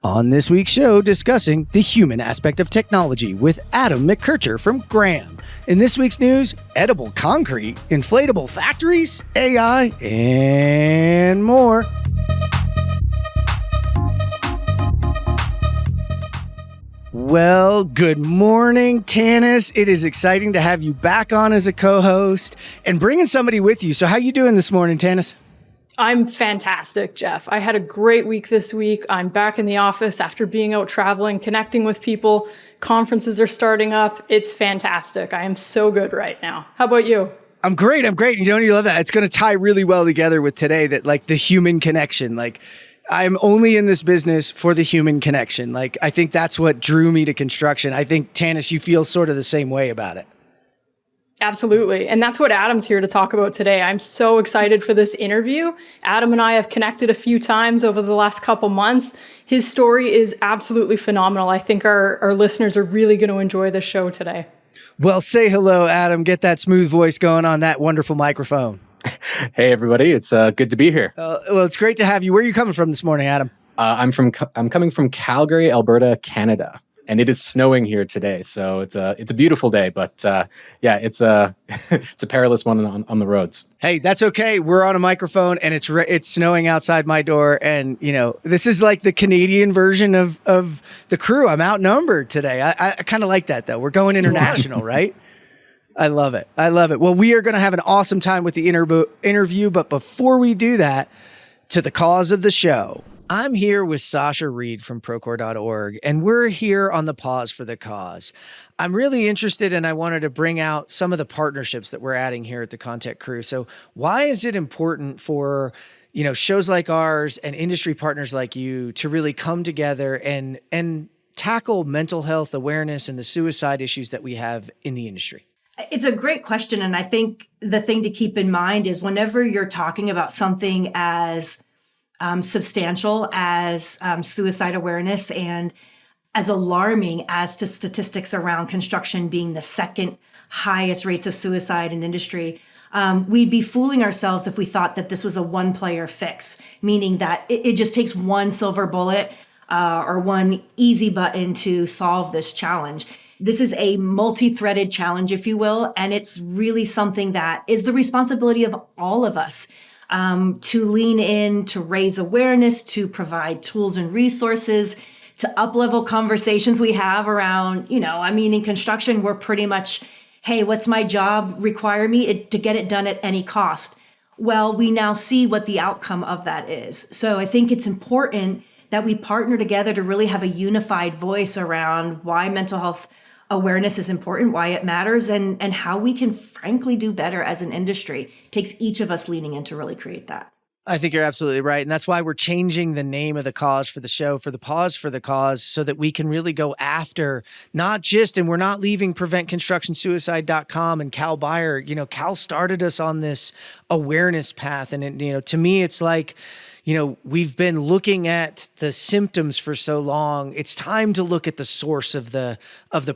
On this week's show, discussing the human aspect of technology with Adam McKertcher from Graham. In this week's news, edible concrete, inflatable factories, AI, and more. Well, good morning, Tanis. It is exciting to have you back on as a co-host and bringing somebody with you. So how you doing this morning, Tanis? I'm fantastic, Jeff. I had a great week this week. I'm back in the office after being out traveling, connecting with people. Conferences are starting up. It's fantastic. I am so good right now. How about you? I'm great. You love that. It's going to tie really well together with today, that like the human connection. Like, I'm only in this business for the human connection. Like, I think that's what drew me to construction. I think, Tanis, you feel sort of the same way about it. Absolutely. And that's what Adam's here to talk about today. I'm so excited for this interview. Adam and I have connected a few times over the last couple months. His story is absolutely phenomenal. I think our listeners are really going to enjoy this show today. Well, say hello, Adam. Get that smooth voice going on that wonderful microphone. Hey, everybody. It's good to be here. Well, it's great to have you. Where are you coming from this morning, Adam? I'm coming from Calgary, Alberta, Canada. And it is snowing here today, so it's a beautiful day. But it's a it's a perilous one on the roads. Hey, that's okay. We're on a microphone, and it's snowing outside my door. And this is like the Canadian version of the crew. I'm outnumbered today. I kind of like that though. We're going international, right? I love it. Well, we are going to have an awesome time with the interview. But before we do that, to the cause of the show. I'm here with Sasha Reed from Procore.org, and we're here on the Pause for the Cause. I'm really interested, and I wanted to bring out some of the partnerships that we're adding here at the ConTech Crew. So why is it important for shows like ours and industry partners like you to really come together and tackle mental health awareness and the suicide issues that we have in the industry? It's a great question, and I think the thing to keep in mind is whenever you're talking about something as substantial as suicide awareness and as alarming as to statistics around construction being the second highest rates of suicide in industry, we'd be fooling ourselves if we thought that this was a one-player fix, meaning that it just takes one silver bullet or one easy button to solve this challenge. This is a multi-threaded challenge, if you will, and it's really something that is the responsibility of all of us. To lean in, to raise awareness, to provide tools and resources, to up-level conversations we have around, in construction, we're pretty much, hey, what's my job require me to get it done at any cost? Well, we now see what the outcome of that is. So I think it's important that we partner together to really have a unified voice around why mental health awareness is important, why it matters, and how we can frankly do better as an industry. It takes each of us leaning in to really create that. I think you're absolutely right. And that's why we're changing the name of the cause for the show for the Pause for the Cause, so that we can really go after and we're not leaving preventconstructionsuicide.com and Cal Bayer. Cal started us on this awareness path. And to me, it's like, we've been looking at the symptoms for so long. It's time to look at the source of the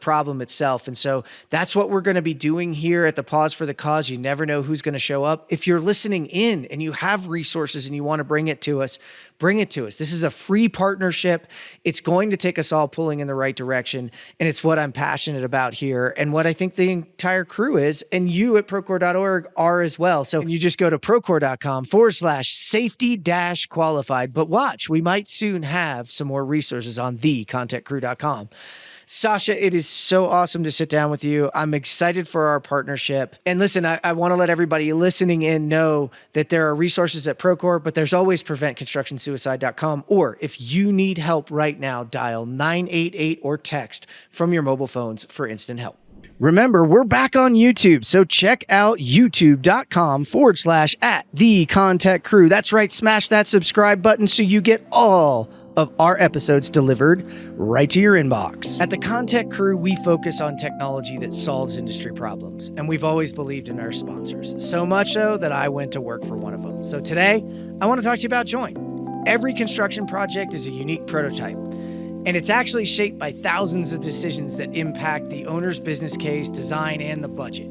problem itself. And so that's what we're going to be doing here at the Pause for the Cause. You never know who's going to show up. If you're listening in and you have resources and you want to bring it to us, bring it to us. This is a free partnership. It's going to take us all pulling in the right direction. And it's what I'm passionate about here and what I think the entire crew is. And you at Procore.org are as well. So you just go to Procore.com/safety-qualified. But watch, we might soon have some more resources on thecontechcrew.com. Sasha, it is so awesome to sit down with you. I'm excited for our partnership. And listen, I want to let everybody listening in know that there are resources at Procore, but there's always preventconstructionsuicide.com. Or if you need help right now, dial 988 or text from your mobile phones for instant help. Remember, we're back on YouTube, so check out youtube.com/@theConTech Crew. That's right, smash that subscribe button so you get all of our episodes delivered right to your inbox. At the ConTech Crew, we focus on technology that solves industry problems, and we've always believed in our sponsors. So much so that I went to work for one of them. So today, I want to talk to you about Join. Every construction project is a unique prototype, and it's actually shaped by thousands of decisions that impact the owner's business case, design, and the budget.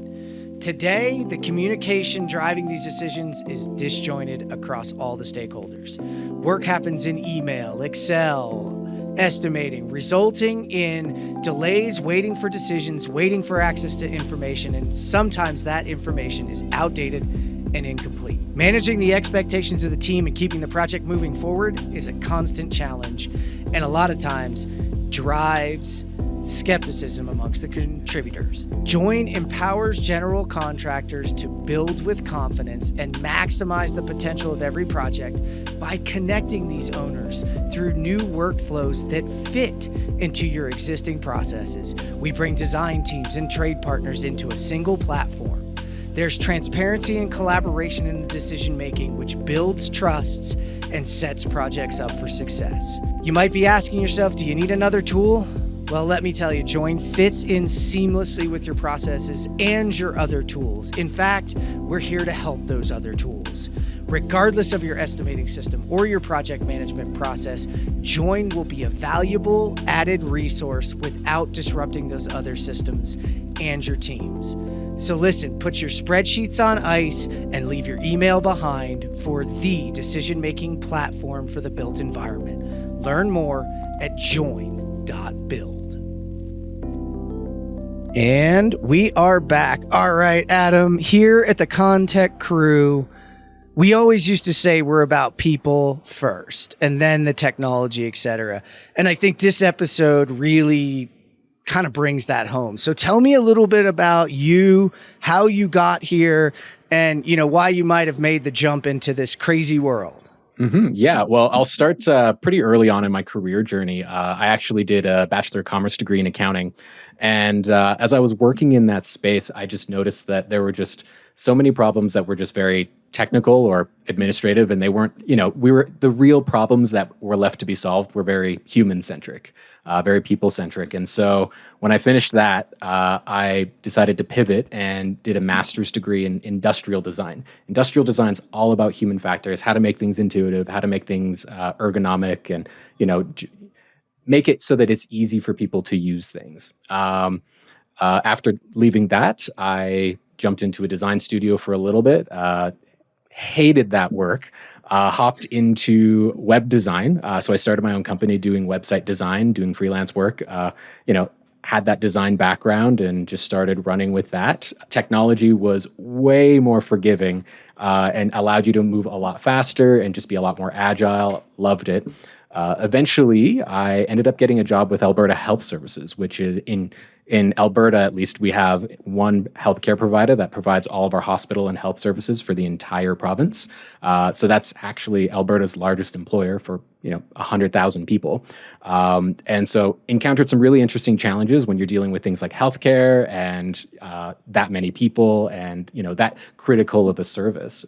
Today, the communication driving these decisions is disjointed across all the stakeholders. Work happens in email, Excel, estimating, resulting in delays, waiting for decisions, waiting for access to information, and sometimes that information is outdated and incomplete. Managing the expectations of the team and keeping the project moving forward is a constant challenge, and a lot of times drives skepticism amongst the contributors. Join empowers general contractors to build with confidence and maximize the potential of every project by connecting these owners through new workflows that fit into your existing processes. We bring design teams and trade partners into a single platform. There's transparency and collaboration in the decision-making, which builds trusts and sets projects up for success. You might be asking yourself, do you need another tool? Well, let me tell you, Join fits in seamlessly with your processes and your other tools. In fact, we're here to help those other tools. Regardless of your estimating system or your project management process, Join will be a valuable added resource without disrupting those other systems and your teams. So listen, put your spreadsheets on ice and leave your email behind for the decision-making platform for the built environment. Learn more at join.build. And we are back. All right, Adam, here at the ConTech Crew, we always used to say we're about people first and then the technology, etc. And I think this episode really kind of brings that home. So tell me a little bit about you, how you got here, and why you might have made the jump into this crazy world. Yeah, well, I'll start pretty early on in my career journey. I actually did a Bachelor of Commerce degree in accounting. And as I was working in that space, I just noticed that there were just so many problems that were just very technical or administrative. And they weren't, the real problems that were left to be solved were very human-centric, very people-centric. And so when I finished that, I decided to pivot and did a master's degree in industrial design. Industrial design's all about human factors, how to make things intuitive, how to make things ergonomic, and, make it so that it's easy for people to use things. After leaving that, I jumped into a design studio for a little bit, hated that work, hopped into web design. So I started my own company doing website design, doing freelance work, had that design background and just started running with that. Technology was way more forgiving and allowed you to move a lot faster and just be a lot more agile. Loved it. Eventually, I ended up getting a job with Alberta Health Services, which is in Alberta, at least, we have one healthcare provider that provides all of our hospital and health services for the entire province. So that's actually Alberta's largest employer for 100,000 people. And so encountered some really interesting challenges when you're dealing with things like healthcare and that many people and that critical of a service,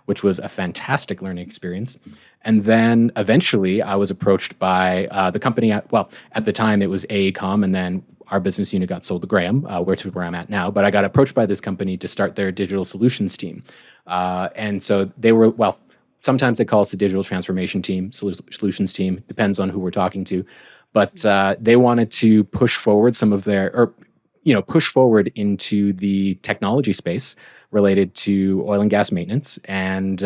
which was a fantastic learning experience. And then eventually I was approached by the company, at the time it was AECOM, and then our business unit got sold to Graham, which is where I'm at now. But I got approached by this company to start their digital solutions team. And so they were, sometimes they call us the digital transformation team, solutions team, depends on who we're talking to. But they wanted to push forward push forward into the technology space related to oil and gas maintenance. And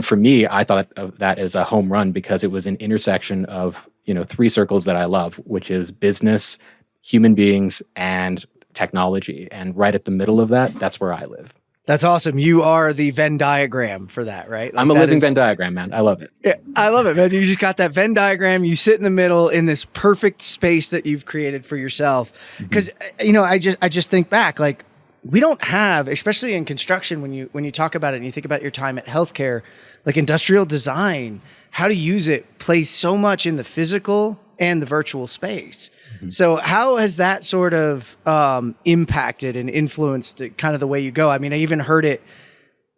for me, I thought of that as a home run because it was an intersection of, three circles that I love, which is business, human beings, and technology. And right at the middle of that, that's where I live. That's awesome. You are the Venn diagram for that, right? I'm a living Venn diagram, man. I love it. Yeah, I love it, man. You just got that Venn diagram. You sit in the middle in this perfect space that you've created for yourself. Because, I just think back, like, we don't have, especially in construction, when you talk about it and you think about your time at healthcare, like industrial design, how to use it plays so much in the physical and the virtual space. So how has that sort of impacted and influenced kind of the way you go? I mean, I even heard it,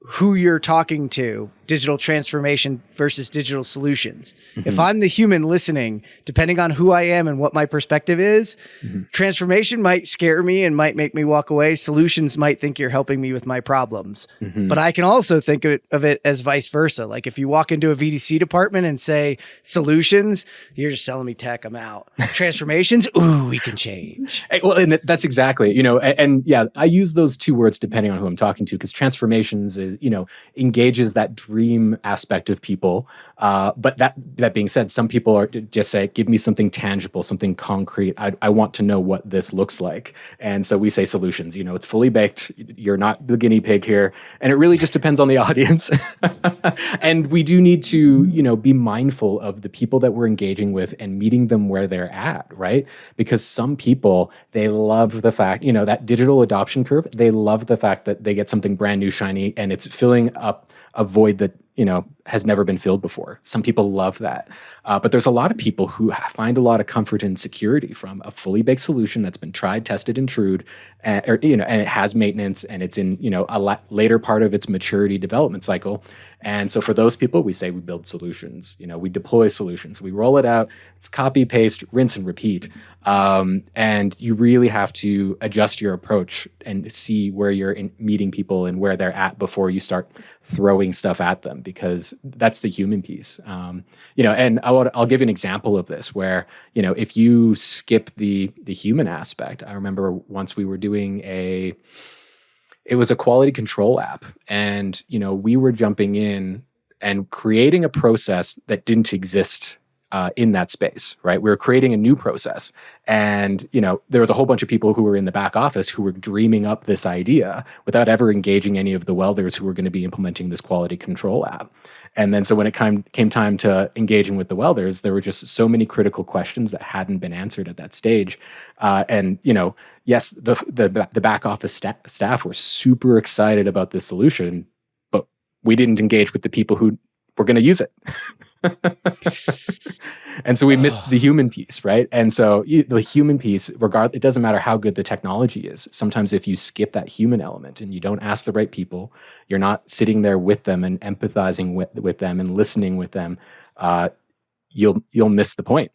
who you're talking to, digital transformation versus digital solutions. If I'm the human listening, depending on who I am and what my perspective is, transformation might scare me and might make me walk away. Solutions might think you're helping me with my problems. But I can also think of it as vice versa. Like if you walk into a VDC department and say solutions, you're just selling me tech, I'm out. Transformations, ooh, we can change. Well, and that's exactly, and yeah, I use those two words depending on who I'm talking to, because transformations, engages that extreme aspect of people. But that being said, some people are just say, give me something tangible, something concrete. I want to know what this looks like. And so we say solutions. It's fully baked. You're not the guinea pig here. And it really just depends on the audience. And we do need to, be mindful of the people that we're engaging with and meeting them where they're at, right? Because some people, they love the fact, that digital adoption curve, they love the fact that they get something brand new, shiny, and it's filling up a void that has never been filled before. Some people love that. But there's a lot of people who find a lot of comfort and security from a fully baked solution that's been tried, tested, and trued, and it has maintenance, and it's in, a later part of its maturity development cycle. And so for those people, we say we build solutions, we deploy solutions, we roll it out, it's copy, paste, rinse, and repeat. And you really have to adjust your approach and see where you're meeting people and where they're at before you start throwing stuff at them, because that's the human piece. And I'll give you an example of this where, if you skip the human aspect. I remember once we were doing it was a quality control app, and, we were jumping in and creating a process that didn't exist in that space, right? We were creating a new process, and there was a whole bunch of people who were in the back office who were dreaming up this idea without ever engaging any of the welders who were going to be implementing this quality control app. And then so when it came time to engaging with the welders, there were just so many critical questions that hadn't been answered at that stage. And yes, the back office staff were super excited about this solution, but we didn't engage with the people who were going to use it. And so we missed the human piece, right? And so the human piece, it doesn't matter how good the technology is. Sometimes if you skip that human element and you don't ask the right people, you're not sitting there with them and empathizing with them and listening with them, you'll miss the point.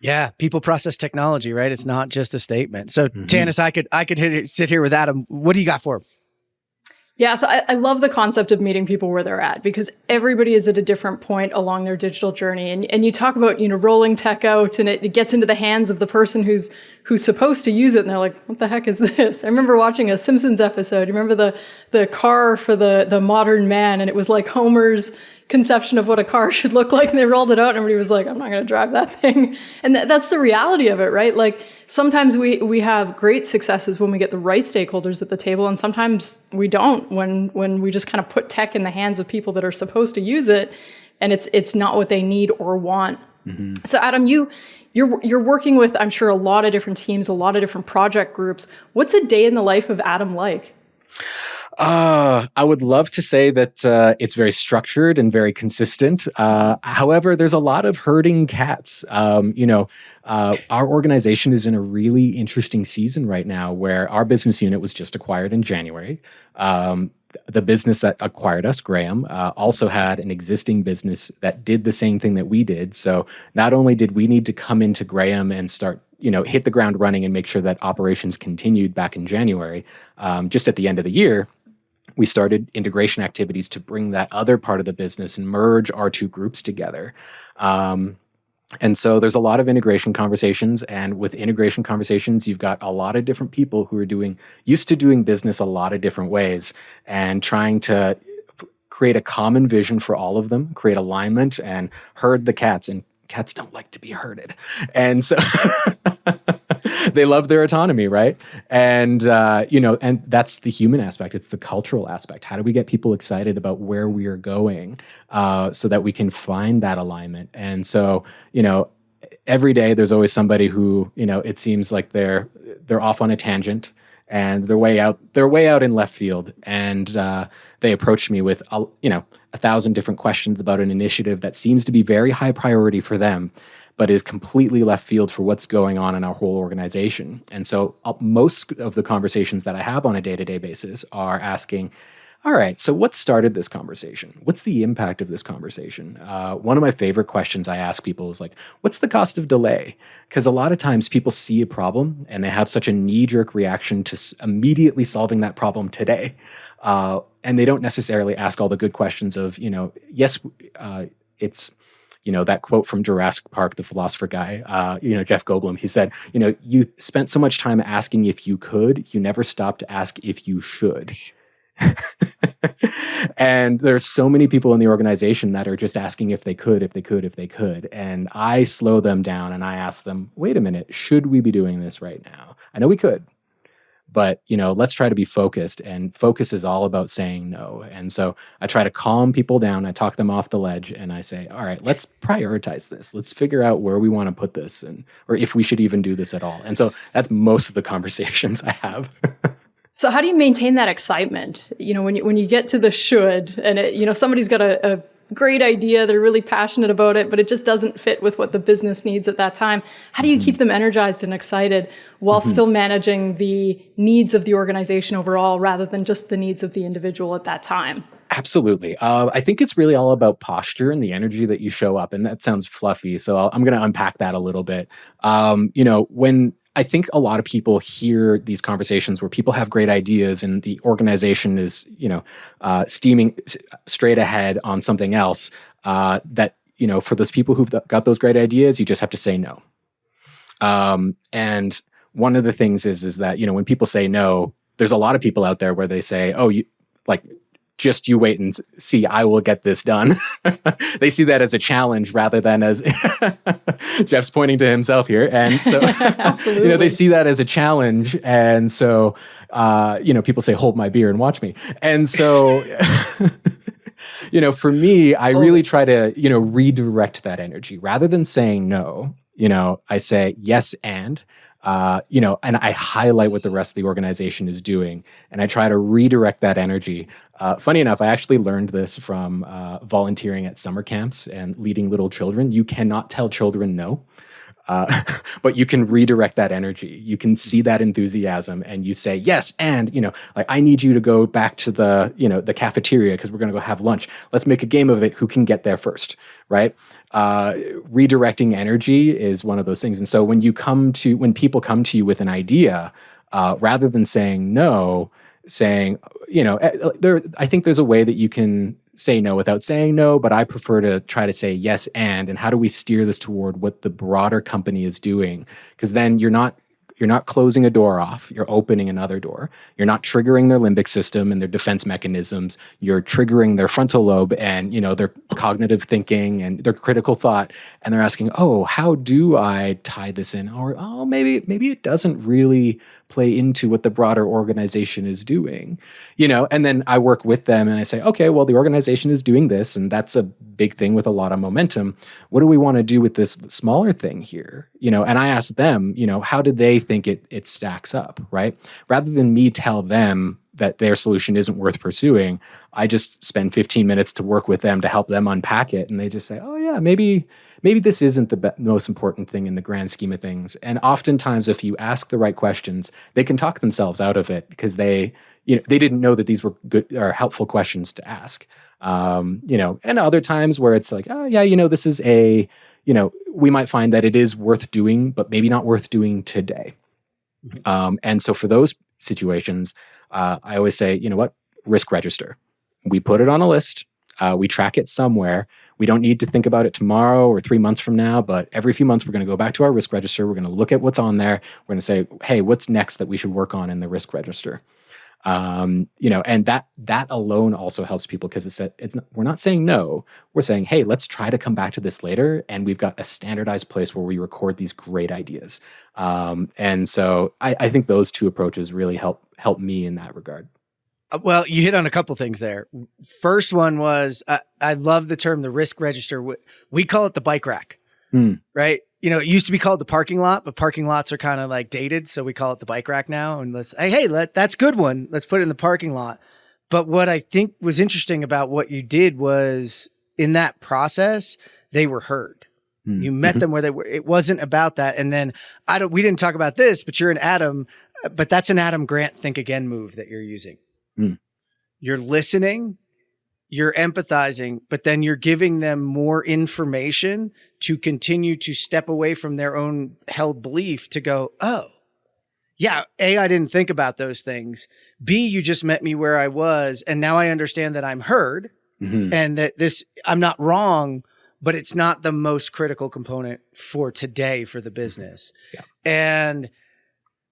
Yeah, people process technology, right? It's not just a statement. So, Tanis, I could sit here with Adam. What do you got for him? Yeah, so I love the concept of meeting people where they're at, because everybody is at a different point along their digital journey. And you talk about, rolling tech out, and it gets into the hands of the person who's supposed to use it, and they're like, what the heck is this? I remember watching a Simpsons episode. You remember the car for the modern man, and it was like Homer's conception of what a car should look like, and they rolled it out, and everybody was like, I'm not going to drive that thing. And that's the reality of it, right? Like, sometimes we have great successes when we get the right stakeholders at the table, and sometimes we don't when we just kind of put tech in the hands of people that are supposed to use it, and it's not what they need or want. So Adam, you're working with, I'm sure, a lot of different teams, a lot of different project groups. What's a day in the life of Adam like? I would love to say that it's very structured and very consistent. However, there's a lot of herding cats. Our organization is in a really interesting season right now where our business unit was just acquired in January. The business that acquired us, Graham, also had an existing business that did the same thing that we did. So not only did we need to come into Graham and start hit the ground running and make sure that operations continued back in January, just at the end of the year, we started integration activities to bring that other part of the business and merge our two groups together. And so there's a lot of integration conversations, and with integration conversations, you've got a lot of different people who are used to doing business a lot of different ways, and trying to create a common vision for all of them, create alignment, and herd the cats. And cats don't like to be herded. And so they love their autonomy, right? And, and that's the human aspect. It's the cultural aspect. How do we get people excited about where we are going so that we can find that alignment? And so, every day there's always somebody who, it seems like they're off on a tangent, and they're way out in left field. And they approached me with, 1,000 different questions about an initiative that seems to be very high priority for them, but is completely left field for what's going on in our whole organization. And so most of the conversations that I have on a day-to-day basis are asking, all right, so what started this conversation? What's the impact of this conversation? One of my favorite questions I ask people is like, what's the cost of delay? Because a lot of times people see a problem and they have such a knee-jerk reaction to immediately solving that problem today. And they don't necessarily ask all the good questions of, yes, it's, that quote from Jurassic Park, the philosopher guy, Jeff Goldblum, he said, you spent so much time asking if you could, you never stopped to ask if you should. And there's so many people in the organization that are just asking if they could. And I slow them down and I ask them, wait a minute, should we be doing this right now? I know we could, but let's try to be focused, and focus is all about saying no. And so I try to calm people down. I talk them off the ledge and I say, all right, let's prioritize this. Let's figure out where we want to put this, or if we should even do this at all. And so that's most of the conversations I have. So how do you maintain that excitement? When you get to the should, and somebody's got a great idea, they're really passionate about it, but it just doesn't fit with what the business needs at that time. How do you keep them energized and excited while still managing the needs of the organization overall, rather than just the needs of the individual at that time? Absolutely. I think it's really all about posture and the energy that you show up. And that sounds fluffy, so I'm going to unpack that a little bit. When I think a lot of people hear these conversations where people have great ideas and the organization is, steaming straight ahead on something else, that, for those people who've got those great ideas, you just have to say no. And one of the things is that, when people say no, there's a lot of people out there where they say, oh, just you wait and see, I will get this done. They see that as a challenge rather than as Jeff's pointing to himself here. And so, they see that as a challenge. And so, people say, hold my beer and watch me. And so, for me, I really try to, redirect that energy rather than saying no. I say yes and I highlight what the rest of the organization is doing, and I try to redirect that energy. Funny enough, I actually learned this from volunteering at summer camps and leading little children. You cannot tell children no. But you can redirect that energy. You can see that enthusiasm and you say, yes, and, I need you to go back to the cafeteria because we're going to go have lunch. Let's make a game of it. Who can get there first, right? Redirecting energy is one of those things. And so when people come to you with an idea, rather than saying no, saying, I think there's a way that you can say no without saying no, but I prefer to try to say yes and how do we steer this toward what the broader company is doing? Because then you're not closing a door off, you're opening another door. You're not triggering their limbic system and their defense mechanisms. You're triggering their frontal lobe and, their cognitive thinking and their critical thought. And they're asking, oh, how do I tie this in? Or, oh, maybe it doesn't really play into what the broader organization is doing, and then I work with them and I say, okay, well, the organization is doing this and that's a big thing with a lot of momentum. What do we want to do with this smaller thing here? And I ask them, how do they think it stacks up, right? Rather than me tell them that their solution isn't worth pursuing, I just spend 15 minutes to work with them to help them unpack it. And they just say, oh yeah, maybe this isn't the most important thing in the grand scheme of things. And oftentimes, if you ask the right questions, they can talk themselves out of it because they didn't know that these were good or helpful questions to ask. And other times where it's like, oh yeah, this is we might find that it is worth doing, but maybe not worth doing today. And so for those situations, I always say, what? Risk register. We put it on a list. We track it somewhere. We don't need to think about it tomorrow or 3 months from now, but every few months, we're going to go back to our risk register. We're going to look at what's on there. We're going to say, hey, what's next that we should work on in the risk register? And that alone also helps people because we're not saying no. We're saying, hey, let's try to come back to this later. And we've got a standardized place where we record these great ideas. And so I think those two approaches really help me in that regard. Well, you hit on a couple things there. First one was, I love the term, the risk register. We call it the bike rack, right? It used to be called the parking lot, but parking lots are kind of like dated. So we call it the bike rack now. And that's a good one. Let's put it in the parking lot. But what I think was interesting about what you did was in that process, they were heard. You met them where they were. It wasn't about that. And then we didn't talk about this, but you're an Adam, but that's an Adam Grant think again move that you're using. You're listening, you're empathizing, but then you're giving them more information to continue to step away from their own held belief to go, oh, yeah, A, I didn't think about those things. B, you just met me where I was. And now I understand that I'm heard and that I'm not wrong, but it's not the most critical component for today for the business. Yeah. And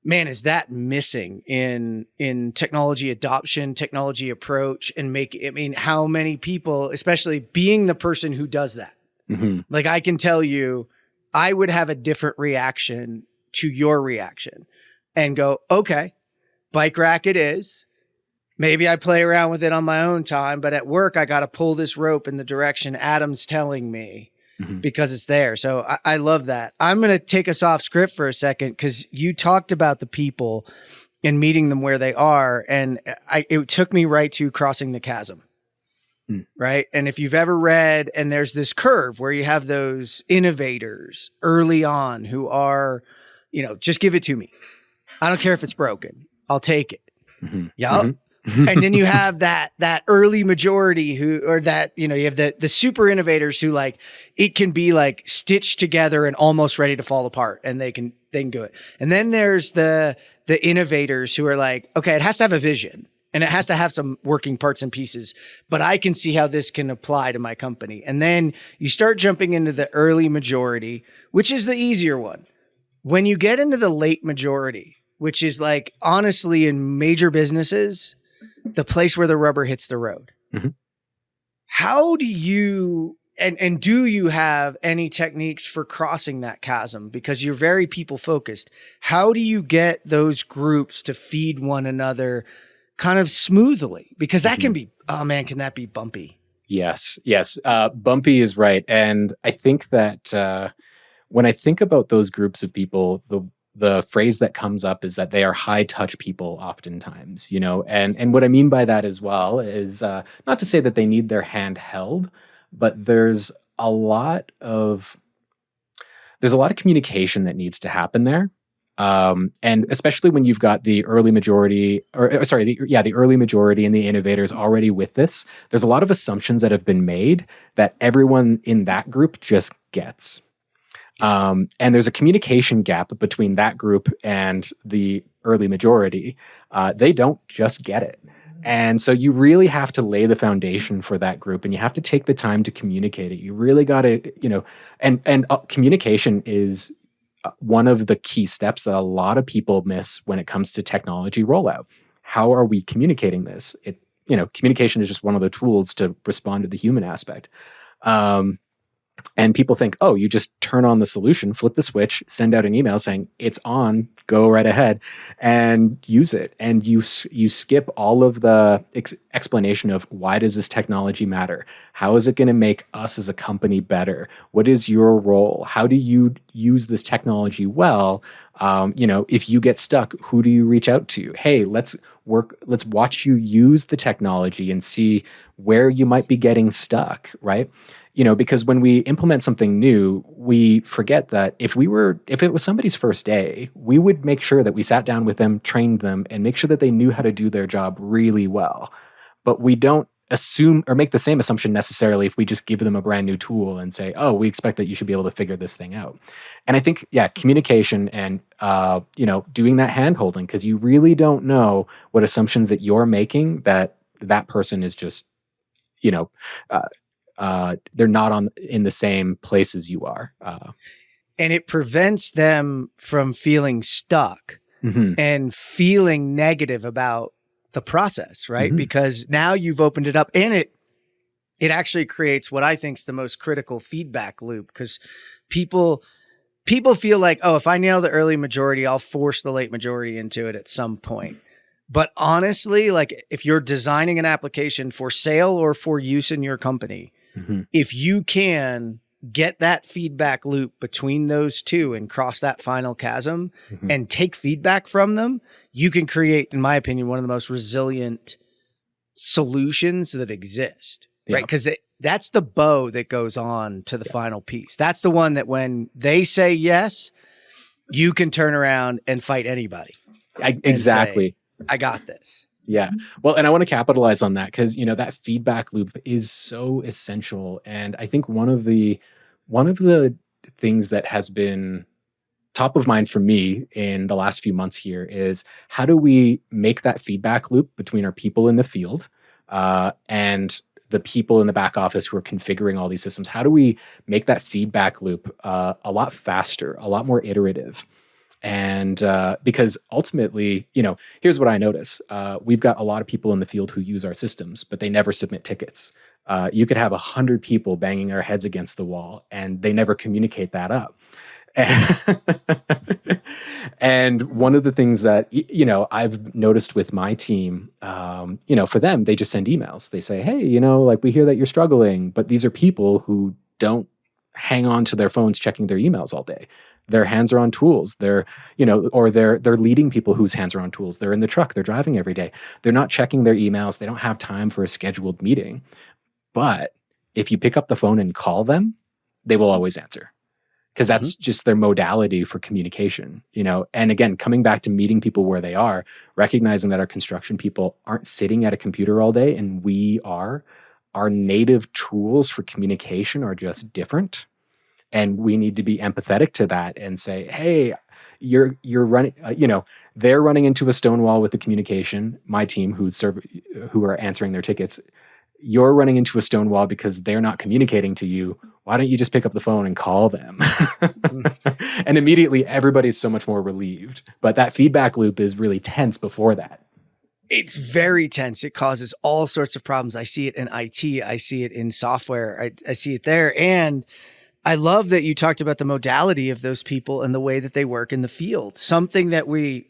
Man, is that missing in technology adoption, technology approach, and how many people, especially being the person who does that, like I can tell you, I would have a different reaction to your reaction and go, okay, bike rack it is. Maybe I play around with it on my own time, but at work, I got to pull this rope in the direction Adam's telling me because it's there. So I love that. I'm going to take us off script for a second because you talked about the people and meeting them where they are. And it took me right to crossing the chasm. Right. And if you've ever read, and there's this curve where you have those innovators early on who are, just give it to me. I don't care if it's broken. I'll take it. Yeah. And then you have that early majority you have the super innovators who like, it can be like stitched together and almost ready to fall apart and they can do it. And then there's the innovators who are like, okay, it has to have a vision and it has to have some working parts and pieces, but I can see how this can apply to my company. And then you start jumping into the early majority, which is the easier one. When you get into the late majority, which is like, honestly, in major businesses, the place where the rubber hits the road. How do you, and do you have any techniques for crossing that chasm? Because you're very people focused. How do you get those groups to feed one another kind of smoothly? Because that can be, oh man, can that be bumpy? Yes. Bumpy is right. And I think that when I think about those groups of people, the phrase that comes up is that they are high touch people oftentimes, and what I mean by that as well is not to say that they need their hand held, but there's a lot of communication that needs to happen there. And especially when you've got the early majority the early majority and the innovators already with this, there's a lot of assumptions that have been made that everyone in that group just gets. And there's a communication gap between that group and the early majority. They don't just get it. And so you really have to lay the foundation for that group and you have to take the time to communicate it. You really got to, and communication is one of the key steps that a lot of people miss when it comes to technology rollout. How are we communicating this? Communication is just one of the tools to respond to the human aspect. And people think, oh, you just turn on the solution, flip the switch, send out an email saying it's on, go right ahead and use it. And you skip all of the explanation of why does this technology matter? How is it going to make us as a company better? What is your role? How do you use this technology well? If you get stuck, who do you reach out to? Hey, let's watch you use the technology and see where you might be getting stuck, right? Because when we implement something new, we forget that if it was somebody's first day, we would make sure that we sat down with them, trained them, and make sure that they knew how to do their job really well. But we don't assume or make the same assumption necessarily if we just give them a brand new tool and say, oh, we expect that you should be able to figure this thing out. And I think, communication and, doing that hand holding, because you really don't know what assumptions that you're making that person is just, they're not in the same place as you are. And it prevents them from feeling stuck and feeling negative about the process, right? Because now you've opened it up and it actually creates what I think is the most critical feedback loop, because people feel like, oh, if I nail the early majority, I'll force the late majority into it at some point. But honestly, like if you're designing an application for sale or for use in your company, if you can get that feedback loop between those two and cross that final chasm and take feedback from them, you can create, in my opinion, one of the most resilient solutions that exist, right? Because that's the bow that goes on to the final piece. That's the one that when they say yes, you can turn around and fight anybody. Exactly. Say, I got this. Yeah. Well, and I want to capitalize on that because, that feedback loop is so essential. And I think one of the things that has been top of mind for me in the last few months here is how do we make that feedback loop between our people in the field and the people in the back office who are configuring all these systems? How do we make that feedback loop a lot faster, a lot more iterative? And because ultimately, here's what I notice. We've got a lot of people in the field who use our systems, but they never submit tickets. You could have 100 people banging their heads against the wall, and they never communicate that up. And one of the things that, I've noticed with my team, for them, they just send emails. They say, hey, like, we hear that you're struggling, but these are people who don't hang on to their phones checking their emails all day. Their hands are on tools. They're leading people whose hands are on tools. They're in the truck. They're driving every day. They're not checking their emails. They don't have time for a scheduled meeting. But if you pick up the phone and call them, they will always answer, because that's just their modality for communication, And again, coming back to meeting people where they are, recognizing that our construction people aren't sitting at a computer all day and we are, our native tools for communication are just different. And we need to be empathetic to that and say, hey, you're running, they're running into a stone wall with the communication. My team who are answering their tickets, you're running into a stone wall because they're not communicating to you. Why don't you just pick up the phone and call them? And immediately everybody's so much more relieved. But that feedback loop is really tense before that. It's very tense. It causes all sorts of problems. I see it in IT. I see it in software. I see it there. And I love that you talked about the modality of those people and the way that they work in the field. Something that when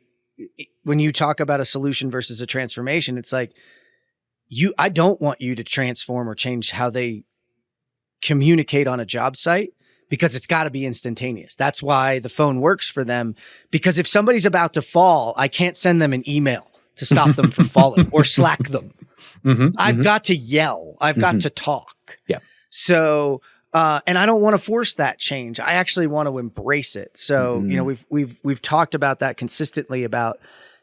you talk about a solution versus a transformation, it's like, I don't want you to transform or change how they communicate on a job site, because it's got to be instantaneous. That's why the phone works for them, because if somebody's about to fall, I can't send them an email to stop them from falling or Slack them. I've got to yell. I've got to talk. Yeah. So, and I don't want to force that change. I actually want to embrace it. So, we've talked about that consistently about,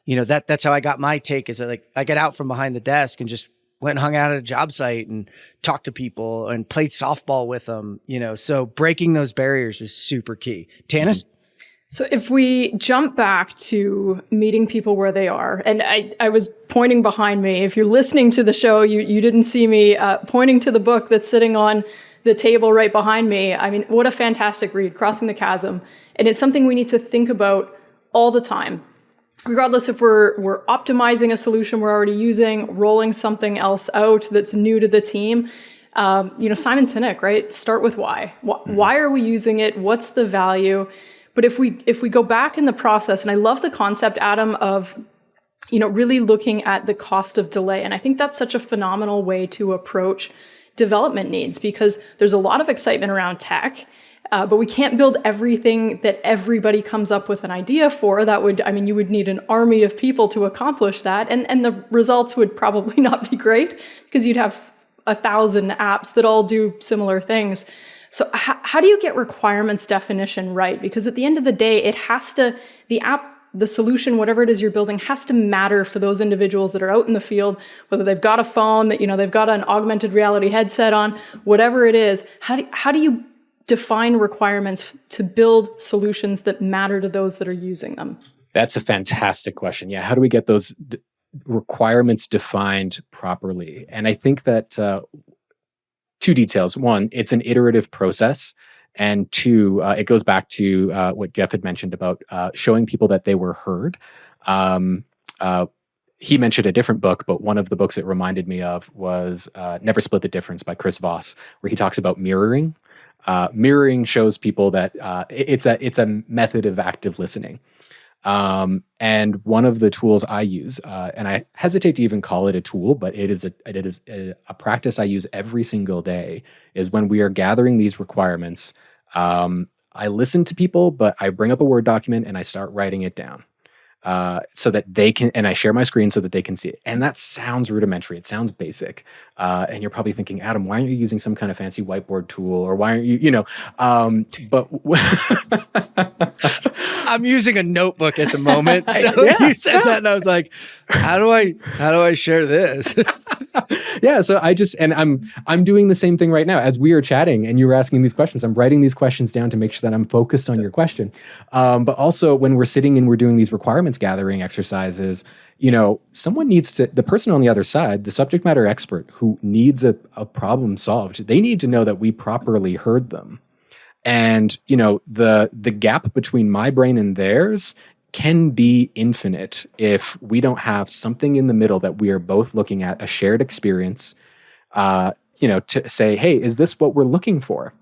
that's how I got my take, is that, like, I get out from behind the desk and just went and hung out at a job site and talked to people and played softball with them, so breaking those barriers is super key. Tanis? So if we jump back to meeting people where they are, and I was pointing behind me. If you're listening to the show, you didn't see me pointing to the book that's sitting on the table right behind me. I mean, what a fantastic read, Crossing the Chasm. And it's something we need to think about all the time, regardless if we're optimizing a solution we're already using, rolling something else out that's new to the team. Simon Sinek, right? Start with why. Why are we using it? What's the value? But if we go back in the process, and I love the concept, Adam, of really looking at the cost of delay. And I think that's such a phenomenal way to approach development needs, because there's a lot of excitement around tech, but we can't build everything that everybody comes up with an idea for. You would need an army of people to accomplish that. And the results would probably not be great, because you'd have 1,000 apps that all do similar things. So how do you get requirements definition right? Because at the end of the day, the app, the solution, whatever it is you're building, has to matter for those individuals that are out in the field, whether they've got a phone, that they've got an augmented reality headset on, whatever it is. How do you define requirements to build solutions that matter to those that are using them? That's a fantastic question. Yeah, how do we get those requirements defined properly? And I think that two details. One, it's an iterative process. And two, it goes back to what Jeff had mentioned about showing people that they were heard. He mentioned a different book, but one of the books it reminded me of was Never Split the Difference by Chris Voss, where he talks about mirroring. Mirroring shows people that it's a method of active listening. And one of the tools I use, and I hesitate to even call it a tool, but it is a practice I use every single day, is when we are gathering these requirements, I listen to people, but I bring up a Word document and I start writing it down. So that they can, and I share my screen so that they can see it. And that sounds rudimentary. It sounds basic. And you're probably thinking, Adam, why aren't you using some kind of fancy whiteboard tool? Or why aren't you, but I'm using a notebook at the moment. So you said that and I was like, how do I share this? Yeah. So I'm doing the same thing right now as we are chatting and you were asking these questions. I'm writing these questions down to make sure that I'm focused on your question. But also when we're sitting and we're doing these requirements gathering exercises, someone needs to, the person on the other side, the subject matter expert who needs a problem solved, they need to know that we properly heard them. And, the gap between my brain and theirs can be infinite if we don't have something in the middle that we are both looking at, a shared experience, to say, hey, is this what we're looking for?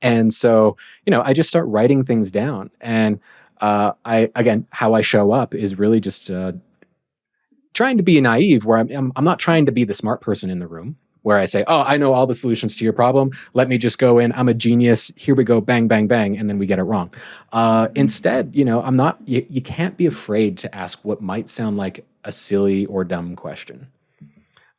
And so, I just start writing things down. And how I show up is really just trying to be naive, where I'm not trying to be the smart person in the room, where I say, oh, I know all the solutions to your problem. Let me just go in. I'm a genius. Here we go. Bang, bang, bang. And then we get it wrong. Instead, I'm not, you can't be afraid to ask what might sound like a silly or dumb question.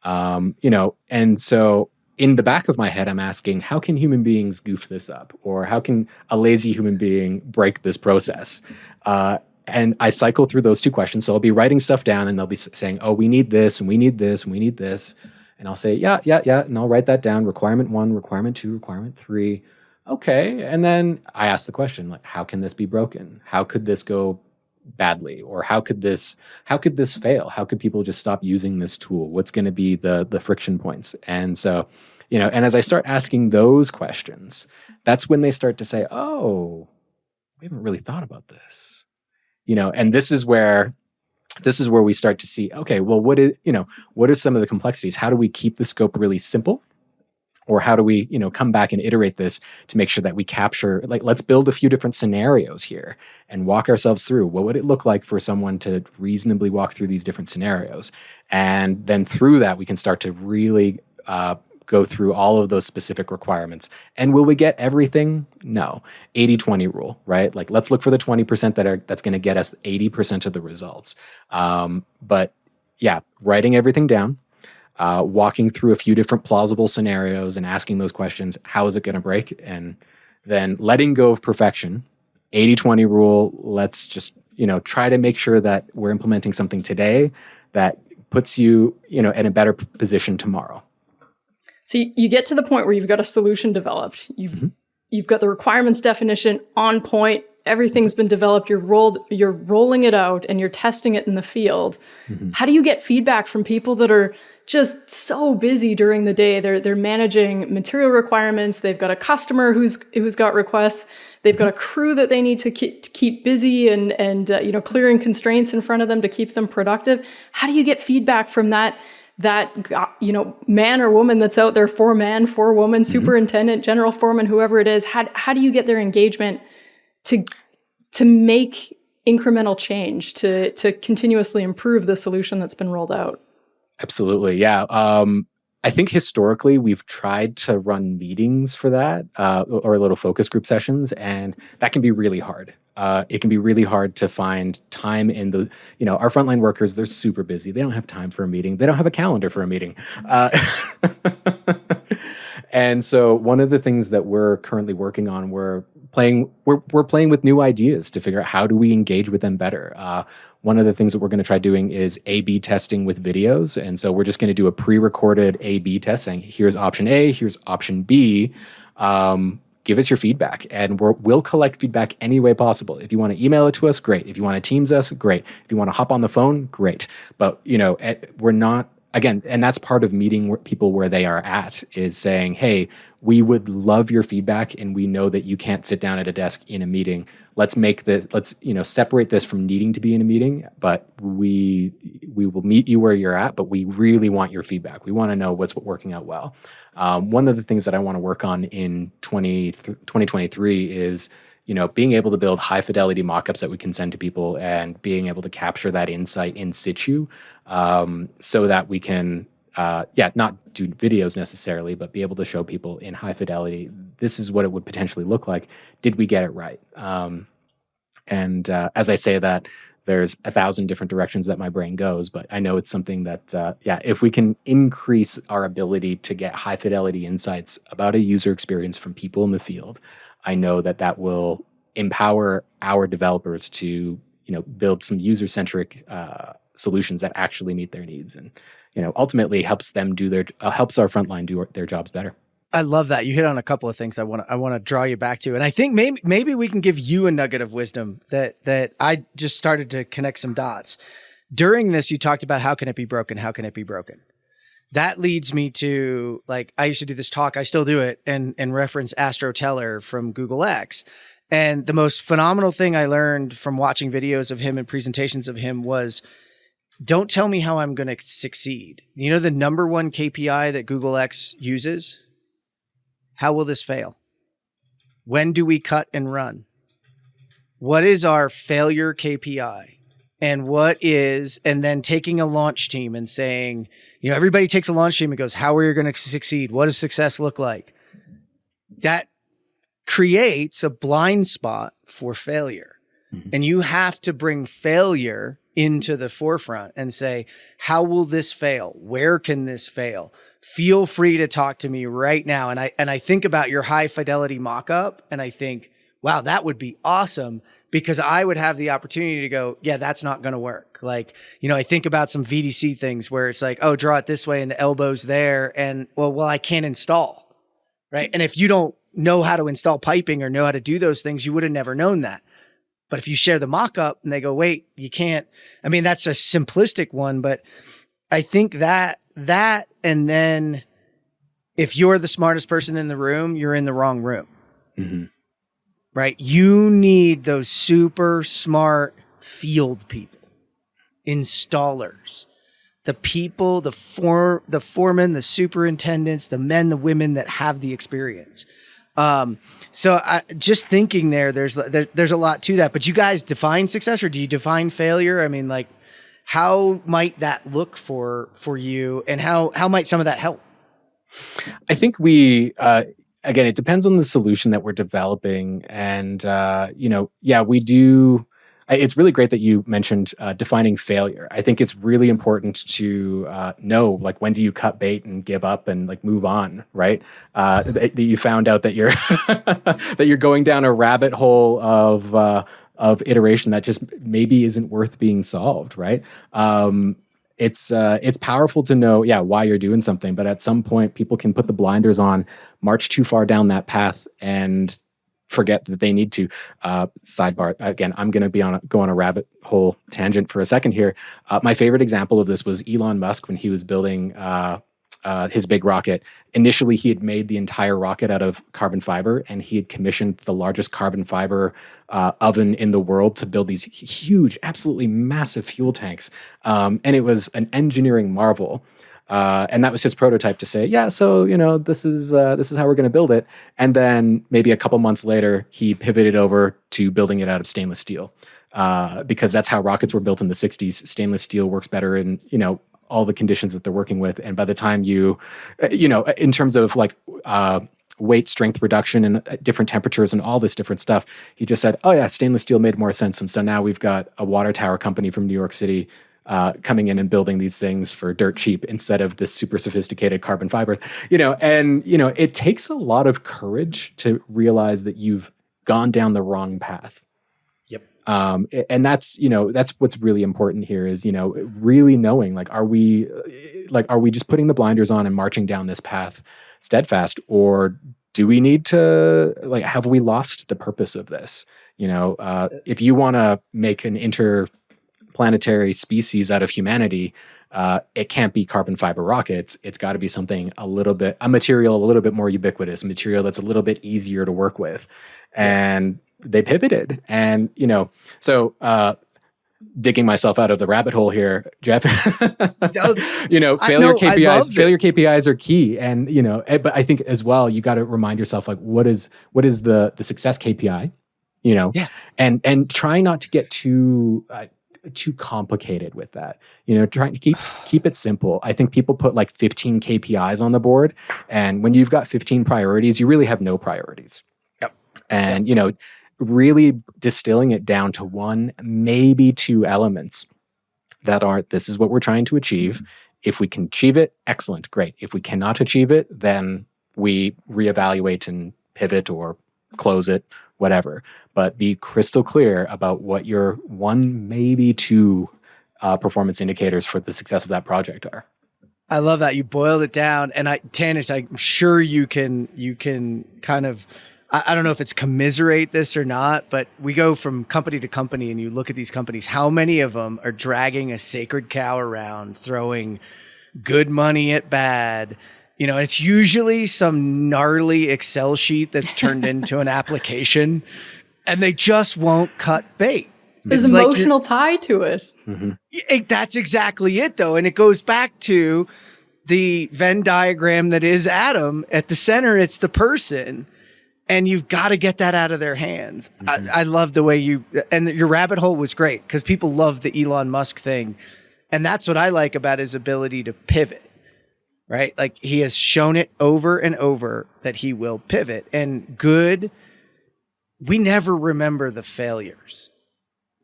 And so in the back of my head, I'm asking, how can human beings goof this up? Or how can a lazy human being break this process? And I cycle through those two questions. So I'll be writing stuff down and they'll be saying, oh, we need this and we need this and we need this. And I'll say, yeah. And I'll write that down. Requirement 1, requirement 2, requirement 3. Okay. And then I ask the question, like, how can this be broken? How could this go badly? Or how could this fail? How could people just stop using this tool? What's going to be the friction points? And so, and as I start asking those questions, that's when they start to say, oh, we haven't really thought about this. And this is where we start to see, okay, well, what are some of the complexities? How do we keep the scope really simple? Or how do we, come back and iterate this to make sure that we capture, like, let's build a few different scenarios here and walk ourselves through. What would it look like for someone to reasonably walk through these different scenarios? And then through that, we can start to really go through all of those specific requirements. And will we get everything? No. 80-20 rule, right? Like, let's look for the 20% that's going to get us 80% of the results. But yeah, writing everything down, walking through a few different plausible scenarios and asking those questions, how is it going to break? And then letting go of perfection, 80-20 rule. Let's just, try to make sure that we're implementing something today that puts you, in a better position tomorrow. So you get to the point where you've got a solution developed. You've got the requirements definition on point. Everything's been developed. You're rolling it out and you're testing it in the field. Mm-hmm. How do you get feedback from people that are just so busy during the day? They're managing material requirements. They've got a customer who's got requests. They've got a crew that they need to keep busy and clearing constraints in front of them to keep them productive. How do you get feedback from that man or woman that's out there, 4-man, 4-woman, superintendent, general foreman, whoever it is? How do you get their engagement to make incremental change, to continuously improve the solution that's been rolled out? Absolutely. Yeah. I think historically we've tried to run meetings for that, or little focus group sessions, and that can be really hard. It can be really hard to find time in the, our frontline workers, they're super busy. They don't have time for a meeting. They don't have a calendar for a meeting. And so one of the things that we're currently working on, we're playing with new ideas to figure out how do we engage with them better. One of the things that we're going to try doing is A/B testing with videos. And so we're just going to do a pre-recorded A/B test saying, here's option A, here's option B. Give us your feedback, and we'll collect feedback any way possible. If you want to email it to us, great. If you want to Teams us, great. If you want to hop on the phone, great. But, we're not, again, and that's part of meeting people where they are at, is saying, hey, we would love your feedback, and we know that you can't sit down at a desk in a meeting. Let's separate this from needing to be in a meeting, but we will meet you where you're at, but we really want your feedback. We want to know what's working out well. One of the things that I want to work on in 2023 is, being able to build high fidelity mockups that we can send to people and being able to capture that insight in situ, so that we can, not do videos necessarily, but be able to show people in high fidelity, this is what it would potentially look like. Did we get it right? As I say that, there's 1,000 different directions that my brain goes, but I know it's something that, if we can increase our ability to get high fidelity insights about a user experience from people in the field, I know that will empower our developers to, build some user-centric solutions that actually meet their needs, and, ultimately helps them helps our frontline do their jobs better. I love that. You hit on a couple of things I want to draw you back to. And I think maybe we can give you a nugget of wisdom that I just started to connect some dots. During this, you talked about how can it be broken? How can it be broken? That leads me to, like, I used to do this talk, I still do it, and reference Astro Teller from Google X. And the most phenomenal thing I learned from watching videos of him and presentations of him was, don't tell me how I'm going to succeed. You know, the number one KPI that Google X uses? How will this fail? When do we cut and run? What is our failure KPI? And then taking a launch team and saying, you know, everybody takes a launch team and goes, how are you going to succeed? What does success look like? That creates a blind spot for failure. Mm-hmm. And you have to bring failure into the forefront and say, how will this fail? Where can this fail? Feel free to talk to me right now. And I think about your high fidelity mock-up, and I think, wow, that would be awesome, because I would have the opportunity to go, yeah, that's not going to work. Like, you know, I think about some VDC things where it's like, oh, draw it this way and the elbow's there. And well, I can't install, right? And if you don't know how to install piping or know how to do those things, you would have never known that. But if you share the mock-up and they go, wait, you can't. I mean, that's a simplistic one, but I think that, and then if you're the smartest person in the room, you're in the wrong room. Mm-hmm. Right? You need those super smart field people, installers, the people, the foremen, the superintendents, the men, the women that have the experience. So just thinking there's a lot to that, but you guys define success, or do you define failure? I mean, like, how might that look for you, and how might some of that help? I think we, again, it depends on the solution that we're developing. And, we do. It's really great that you mentioned defining failure. I think it's really important to know, like, when do you cut bait and give up and, like, move on, right? That you found out that you're that you're going down a rabbit hole of iteration that just maybe isn't worth being solved, right? It's powerful to know, why you're doing something, but at some point people can put the blinders on, march too far down that path, and forget that they need to. Sidebar, again, I'm going to go on a rabbit hole tangent for a second here. My favorite example of this was Elon Musk when he was building his big rocket. Initially, he had made the entire rocket out of carbon fiber, and he had commissioned the largest carbon fiber oven in the world to build these huge, absolutely massive fuel tanks. And it was an engineering marvel. And that was his prototype to say, this is how we're going to build it. And then maybe a couple months later, he pivoted over to building it out of stainless steel, because that's how rockets were built in the 60s. Stainless steel works better in, all the conditions that they're working with. And by the time in terms of like weight, strength reduction, and different temperatures and all this different stuff, he just said, oh yeah, stainless steel made more sense. And so now we've got a water tower company from New York City coming in and building these things for dirt cheap instead of this super sophisticated carbon fiber, it takes a lot of courage to realize that you've gone down the wrong path. Yep. And that's what's really important here is, really knowing, like, are we just putting the blinders on and marching down this path steadfast, or do we need to, like, have we lost the purpose of this? If you want to make an interplanetary species out of humanity, it can't be carbon fiber rockets. It's got to be something a material a little bit more ubiquitous, a material that's a little bit easier to work with. And they pivoted. And, digging myself out of the rabbit hole here, Jeff, failure KPIs are key. And, but I think as well, you got to remind yourself, like, what is the success KPI, and try not to get too complicated with that, trying to keep it simple. I think people put like 15 KPIs on the board, and when you've got 15 priorities, you really have no priorities. Yep. And, really distilling it down to one, maybe two elements that are, this is what we're trying to achieve. If we can achieve it, excellent, great. If we cannot achieve it, then we reevaluate and pivot or close it, whatever. But be crystal clear about what your one, maybe two performance indicators for the success of that project are. I love that. You boiled it down. And Tanis, I'm sure you can kind of, I don't know if it's commiserate this or not, but we go from company to company and you look at these companies, how many of them are dragging a sacred cow around, throwing good money at bad. You know, it's usually some gnarly Excel sheet that's turned into an application, and they just won't cut bait. There's It's emotional tie to it. That's exactly it, though. And it goes back to the Venn diagram that is Adam. At the center, it's the person. And you've got to get that out of their hands. I love the way and your rabbit hole was great because people love the Elon Musk thing. And that's what I like about his ability to pivot. Right? Like he has shown it over and over that he will pivot. And we never remember the failures,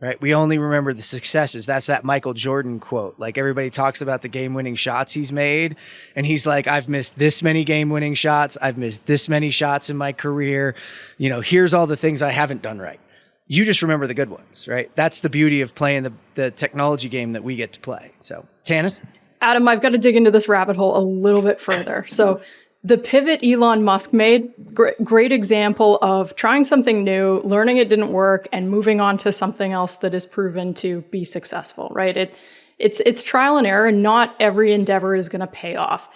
right? We only remember the successes. That's that Michael Jordan quote. Like everybody talks about the game-winning shots he's made. And he's like, I've missed this many game-winning shots. I've missed this many shots in my career. You know, here's all the things I haven't done right. You just remember the good ones, right? That's the beauty of playing the technology game that we get to play. So, Tanis? Adam, I've got to dig into this rabbit hole a little bit further. So the pivot Elon Musk made, great example of trying something new, learning it didn't work, and moving on to something else that is proven to be successful, right? It's trial and error, and not every endeavor is going to pay off.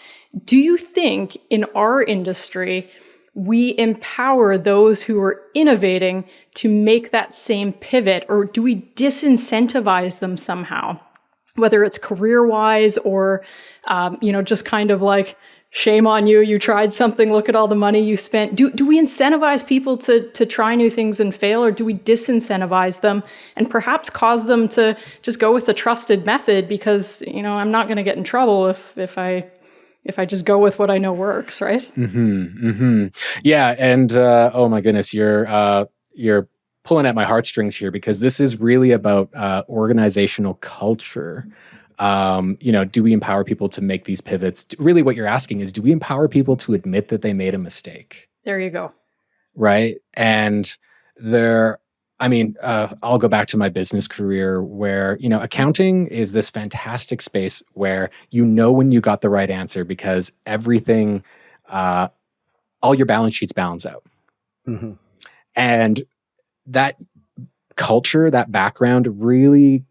Do you think in our industry, we empower those who are innovating to make that same pivot, or do we disincentivize them somehow? Whether it's career-wise or, just kind of like, shame on you, you tried something, look at all the money you spent. Do we incentivize people to try new things and fail, or do we disincentivize them and perhaps cause them to just go with the trusted method because, I'm not going to get in trouble if I just go with what I know works, right? Yeah, and oh my goodness, you're pulling at my heartstrings here because this is really about organizational culture. Do we empower people to make these pivots? Really what you're asking is, do we empower people to admit that they made a mistake? There you go. Right. And I'll go back to my business career where, accounting is this fantastic space where when you got the right answer because everything, all your balance sheets balance out. Mm-hmm. And that culture, that background really,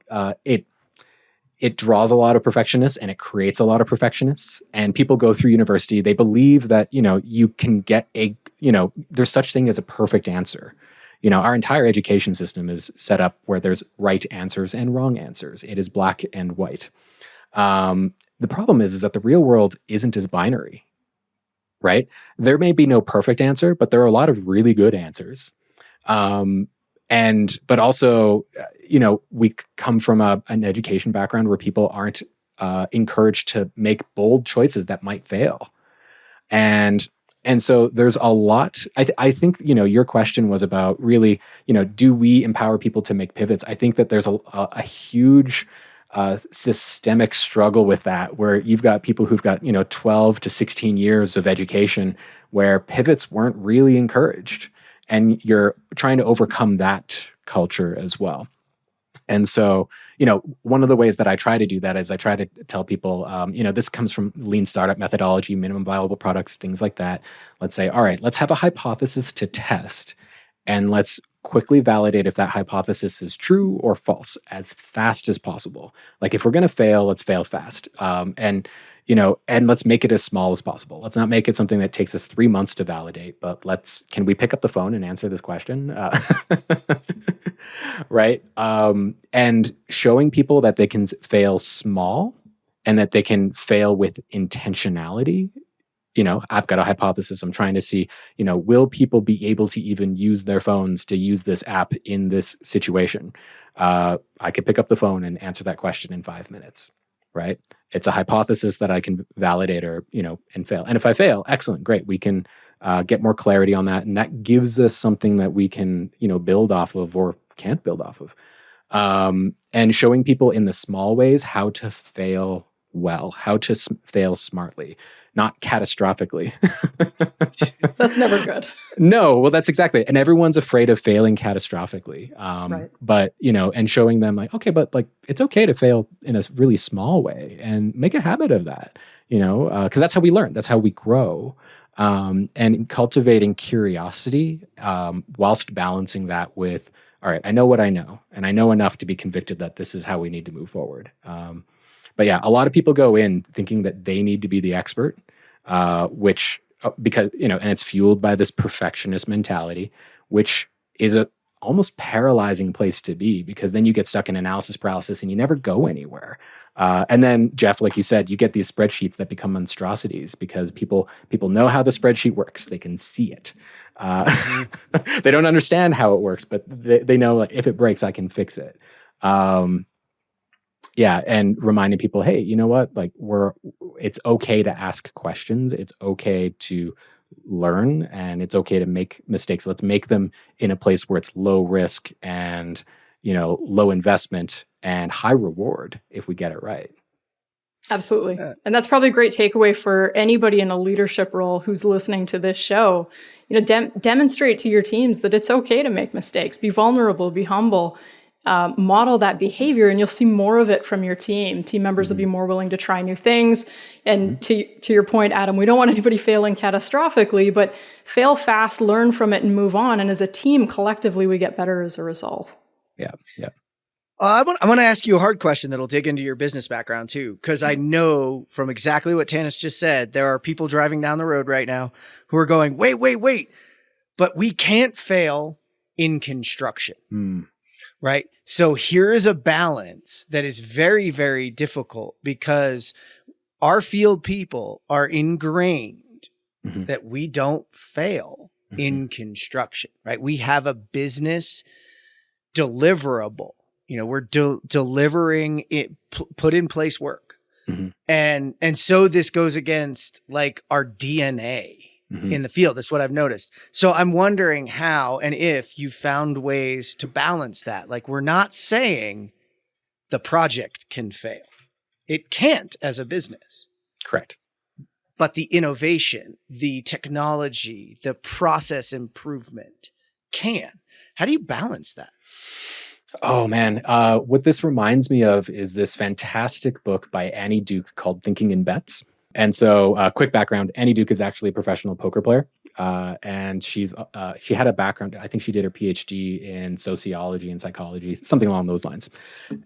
it draws a lot of perfectionists and it creates a lot of perfectionists. And people go through university, they believe that, you can get there's such thing as a perfect answer. Our entire education system is set up where there's right answers and wrong answers. It is black and white. The problem is that the real world isn't as binary, right? There may be no perfect answer, but there are a lot of really good answers. But also, we come from an education background where people aren't encouraged to make bold choices that might fail. And so there's a lot, I think, your question was about really, do we empower people to make pivots? I think that there's a huge systemic struggle with that, where you've got people who've got, 12 to 16 years of education where pivots weren't really encouraged. And you're trying to overcome that culture as well. And so, one of the ways that I try to do that is I try to tell people, this comes from lean startup methodology, minimum viable products, things like that. Let's say, all right, let's have a hypothesis to test, and let's quickly validate if that hypothesis is true or false as fast as possible. Like if we're going to fail, let's fail fast. And let's make it as small as possible. Let's not make it something that takes us 3 months to validate, but can we pick up the phone and answer this question? Right? And showing people that they can fail small and that they can fail with intentionality. I've got a hypothesis. I'm trying to see, will people be able to even use their phones to use this app in this situation? I could pick up the phone and answer that question in 5 minutes. Right? It's a hypothesis that I can validate or, and fail. And if I fail, excellent, great. We can get more clarity on that. And that gives us something that we can, build off of or can't build off of. And showing people in the small ways how to fail well, how to fail smartly, not catastrophically. That's never good. No, well, that's exactly it. And everyone's afraid of failing catastrophically. Right. But, and showing them like, okay, but like, it's okay to fail in a really small way and make a habit of that, because that's how we learn. That's how we grow. And cultivating curiosity whilst balancing that with, all right, I know what I know, and I know enough to be convicted that this is how we need to move forward. But yeah, a lot of people go in thinking that they need to be the expert, which because, and it's fueled by this perfectionist mentality, which is a almost paralyzing place to be, because then you get stuck in analysis paralysis and you never go anywhere. And then, Jeff, like you said, you get these spreadsheets that become monstrosities because people know how the spreadsheet works. They can see it. They don't understand how it works, but they know, like, if it breaks, I can fix it. Yeah, and reminding people, hey, you know what? Like, it's okay to ask questions. It's okay to learn, and it's okay to make mistakes. Let's make them in a place where it's low risk and, low investment and high reward if we get it right. Absolutely. And that's probably a great takeaway for anybody in a leadership role who's listening to this show. Demonstrate to your teams that it's okay to make mistakes. Be vulnerable, be humble. Model that behavior, and you'll see more of it from your team. Team members will be more willing to try new things. And to your point, Adam, we don't want anybody failing catastrophically, but fail fast, learn from it, and move on. And as a team, collectively, we get better as a result. Yeah. I want to ask you a hard question that'll dig into your business background too, because I know from exactly what Tanis just said, there are people driving down the road right now who are going, wait, but we can't fail in construction. Right? So here is a balance that is very, very difficult, because our field people are ingrained that we don't fail in construction, right? We have a business deliverable. We're delivering it, put in place work. And so this goes against like our DNA in the field. That's what I've noticed. So I'm wondering how and if you found ways to balance that. Like, we're not saying the project can fail. It can't as a business. Correct. But the innovation, the technology, the process improvement can. How do you balance that? Oh, man. What this reminds me of is this fantastic book by Annie Duke called Thinking in Bets. And so, quick background, Annie Duke is actually a professional poker player. And she had a background, I think she did her PhD in sociology and psychology, something along those lines.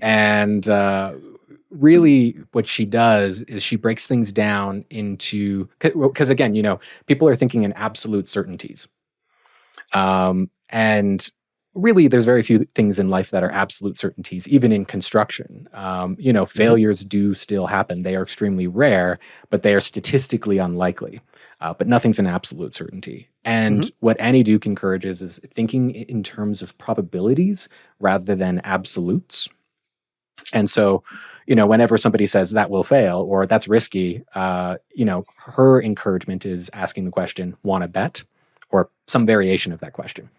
And really what she does is she breaks things down into, because again, people are thinking in absolute certainties. And really, there's very few things in life that are absolute certainties, even in construction. Failures do still happen. They are extremely rare, but they are statistically unlikely. But nothing's an absolute certainty. And what Annie Duke encourages is thinking in terms of probabilities rather than absolutes. And so, whenever somebody says that will fail or that's risky, her encouragement is asking the question, want to bet? Or some variation of that question.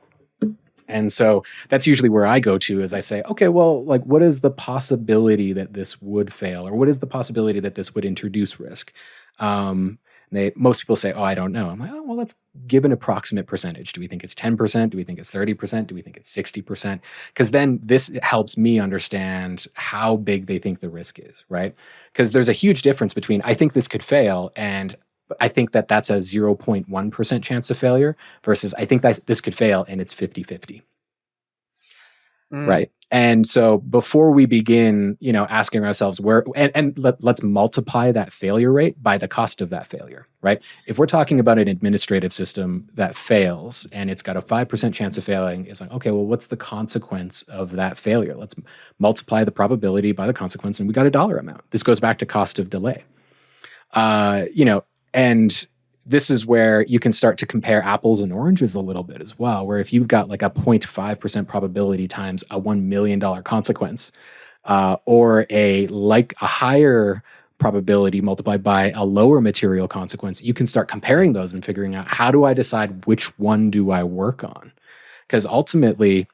And so that's usually where I go to, is I say, okay, well, like, what is the possibility that this would fail? Or what is the possibility that this would introduce risk? Most people say, oh, I don't know. I'm like, oh, well, let's give an approximate percentage. Do we think it's 10%? Do we think it's 30%? Do we think it's 60%? Because then this helps me understand how big they think the risk is, right? Because there's a huge difference between, I think this could fail, and I think that that's a 0.1% chance of failure versus I think that this could fail and it's 50-50. Right. And so before we begin, asking ourselves let's multiply that failure rate by the cost of that failure, right? If we're talking about an administrative system that fails and it's got a 5% chance of failing, it's like, okay, well, what's the consequence of that failure? Let's multiply the probability by the consequence, and we got a dollar amount. This goes back to cost of delay. And this is where you can start to compare apples and oranges a little bit as well, where if you've got like a 0.5% probability times a $1 million consequence, or a higher probability multiplied by a lower material consequence, you can start comparing those and figuring out, how do I decide which one do I work on? Because ultimately,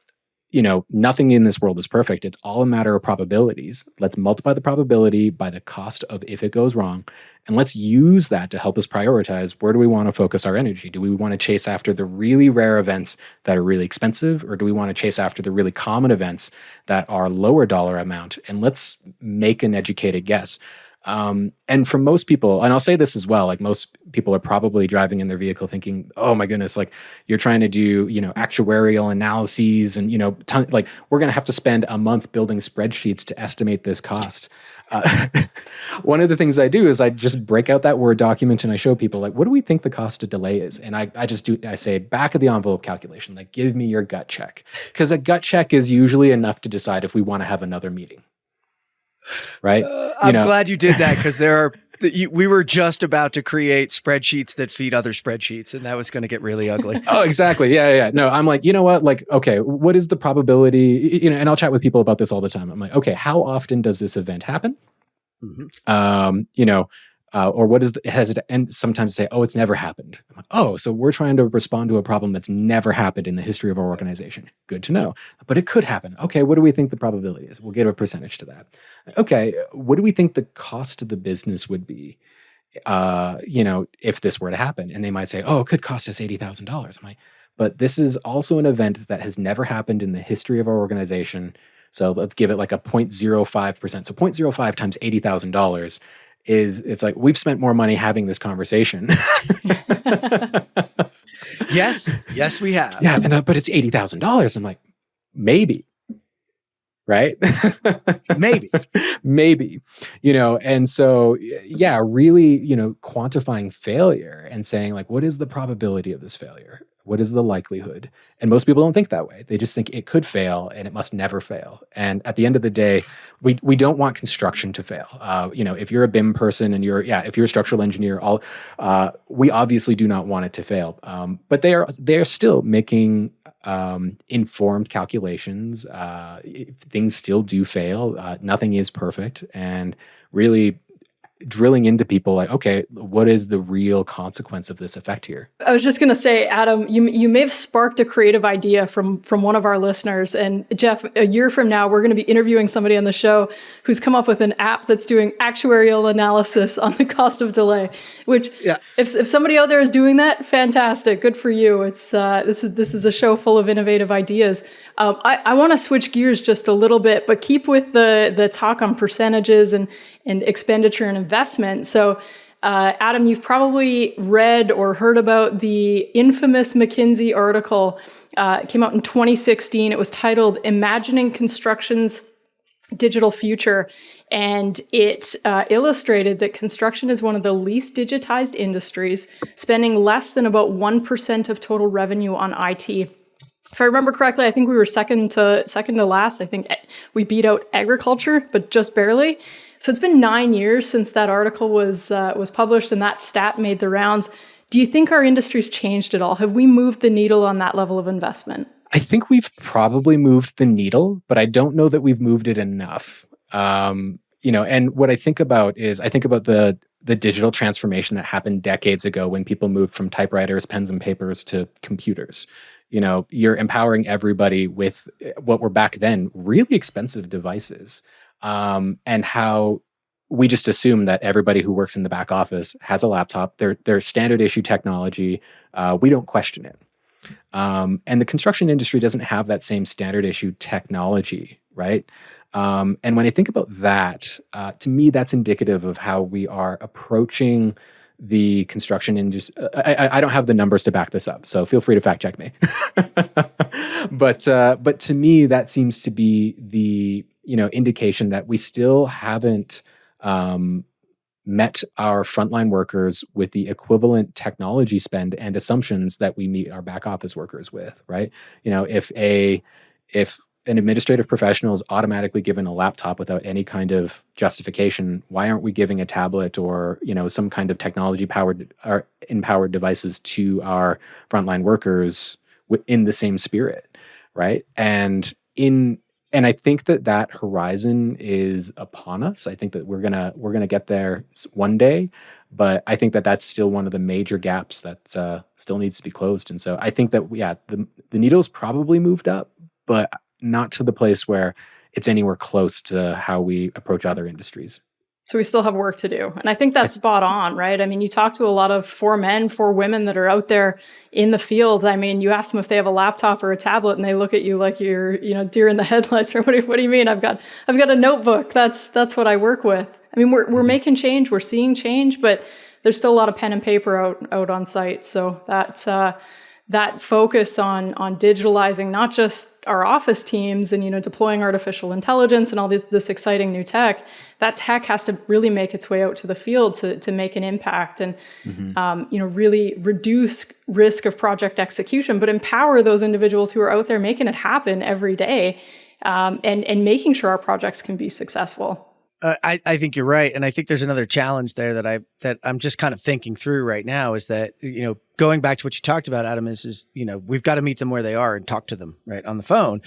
nothing in this world is perfect. It's all a matter of probabilities. Let's multiply the probability by the cost of if it goes wrong. And let's use that to help us prioritize, where do we want to focus our energy? Do we want to chase after the really rare events that are really expensive? Or do we want to chase after the really common events that are lower dollar amount? And let's make an educated guess. And for most people, and I'll say this as well, like most people are probably driving in their vehicle thinking, oh my goodness, like you're trying to do, actuarial analyses and, like we're going to have to spend a month building spreadsheets to estimate this cost. One of the things I do is I just break out that Word document and I show people like, what do we think the cost of delay is? And I say back of the envelope calculation, like give me your gut check. Because a gut check is usually enough to decide if we want to have another meeting. Right. I'm glad you did that because we were just about to create spreadsheets that feed other spreadsheets, and that was going to get really ugly. Oh, exactly. Yeah. No, I'm like, you know what? Like, okay, what is the probability? And I'll chat with people about this all the time. I'm like, okay, how often does this event happen? Mm-hmm. Or what is has it? And sometimes say, oh, it's never happened. I'm like, oh, so we're trying to respond to a problem that's never happened in the history of our organization. Good to know. But it could happen. Okay, what do we think the probability is? We'll give a percentage to that. Okay, what do we think the cost of the business would be? If this were to happen, and they might say, oh, it could cost us $80,000. I'm like, but this is also an event that has never happened in the history of our organization. So let's give it like a 0.05%. So 0.05 times $80,000 it's like we've spent more money having this conversation. Yes, we have. Yeah, but it's $80,000. I'm like, maybe. Right? Maybe, and so, yeah, really, quantifying failure and saying like, what is the probability of this failure? What is the likelihood? And most people don't think that way. They just think it could fail and it must never fail. And at the end of the day, we don't want construction to fail. If you're a BIM person and if you're a structural engineer, we obviously do not want it to fail. But they are still making informed calculations. Things still do fail. Nothing is perfect, and really drilling into people like, okay, what is the real consequence of this effect here? I was just going to say, Adam, you may have sparked a creative idea from one of our listeners. And Jeff, a year from now, we're going to be interviewing somebody on the show who's come up with an app that's doing actuarial analysis on the cost of delay, which if somebody out there is doing that, fantastic. Good for you. It's this is a show full of innovative ideas. I want to switch gears just a little bit, but keep with the talk on percentages and expenditure and investment. So, Adam, you've probably read or heard about the infamous McKinsey article. It came out in 2016. It was titled "Imagining Construction's Digital Future," and it illustrated that construction is one of the least digitized industries, spending less than about 1% of total revenue on IT. If I remember correctly, I think we were second to last. I think we beat out agriculture, but just barely. So it's been 9 years since that article was published and that stat made the rounds. Do you think our industry's changed at all? Have we moved the needle on that level of investment? I think we've probably moved the needle, but I don't know that we've moved it enough. And what I think about the digital transformation that happened decades ago when people moved from typewriters, pens and papers to computers. You're empowering everybody with what were back then really expensive devices. And how we just assume that everybody who works in the back office has a laptop. They're standard issue technology. We don't question it. And the construction industry doesn't have that same standard issue technology, right? And when I think about that, to me, that's indicative of how we are approaching the construction industry. I don't have the numbers to back this up, so feel free to fact check me. But to me, that seems to be the indication that we still haven't met our frontline workers with the equivalent technology spend and assumptions that we meet our back office workers with, right? If an administrative professional is automatically given a laptop without any kind of justification, why aren't we giving a tablet or some kind of technology powered or empowered devices to our frontline workers in the same spirit, right? And I think that horizon is upon us. I think that we're gonna get there one day, but I think that that's still one of the major gaps that still needs to be closed. And so I think that the needle's probably moved up, but not to the place where it's anywhere close to how we approach other industries. So we still have work to do. And I think that's spot on, right? I mean, you talk to a lot of 4 men, 4 women that are out there in the field. I mean, you ask them if they have a laptop or a tablet and they look at you like you're, deer in the headlights or what do you mean? I've got a notebook. That's what I work with. I mean, we're making change, we're seeing change, but there's still a lot of pen and paper out on site. So that focus on digitalizing not just our office teams and, deploying artificial intelligence and all this exciting new tech, that tech has to really make its way out to the field to make an impact and, really reduce risk of project execution, but empower those individuals who are out there making it happen every day, and making sure our projects can be successful. I think you're right. And I think there's another challenge there that I'm just kind of thinking through right now is that, going back to what you talked about, Adam, is we've got to meet them where they are and talk to them right on the phone,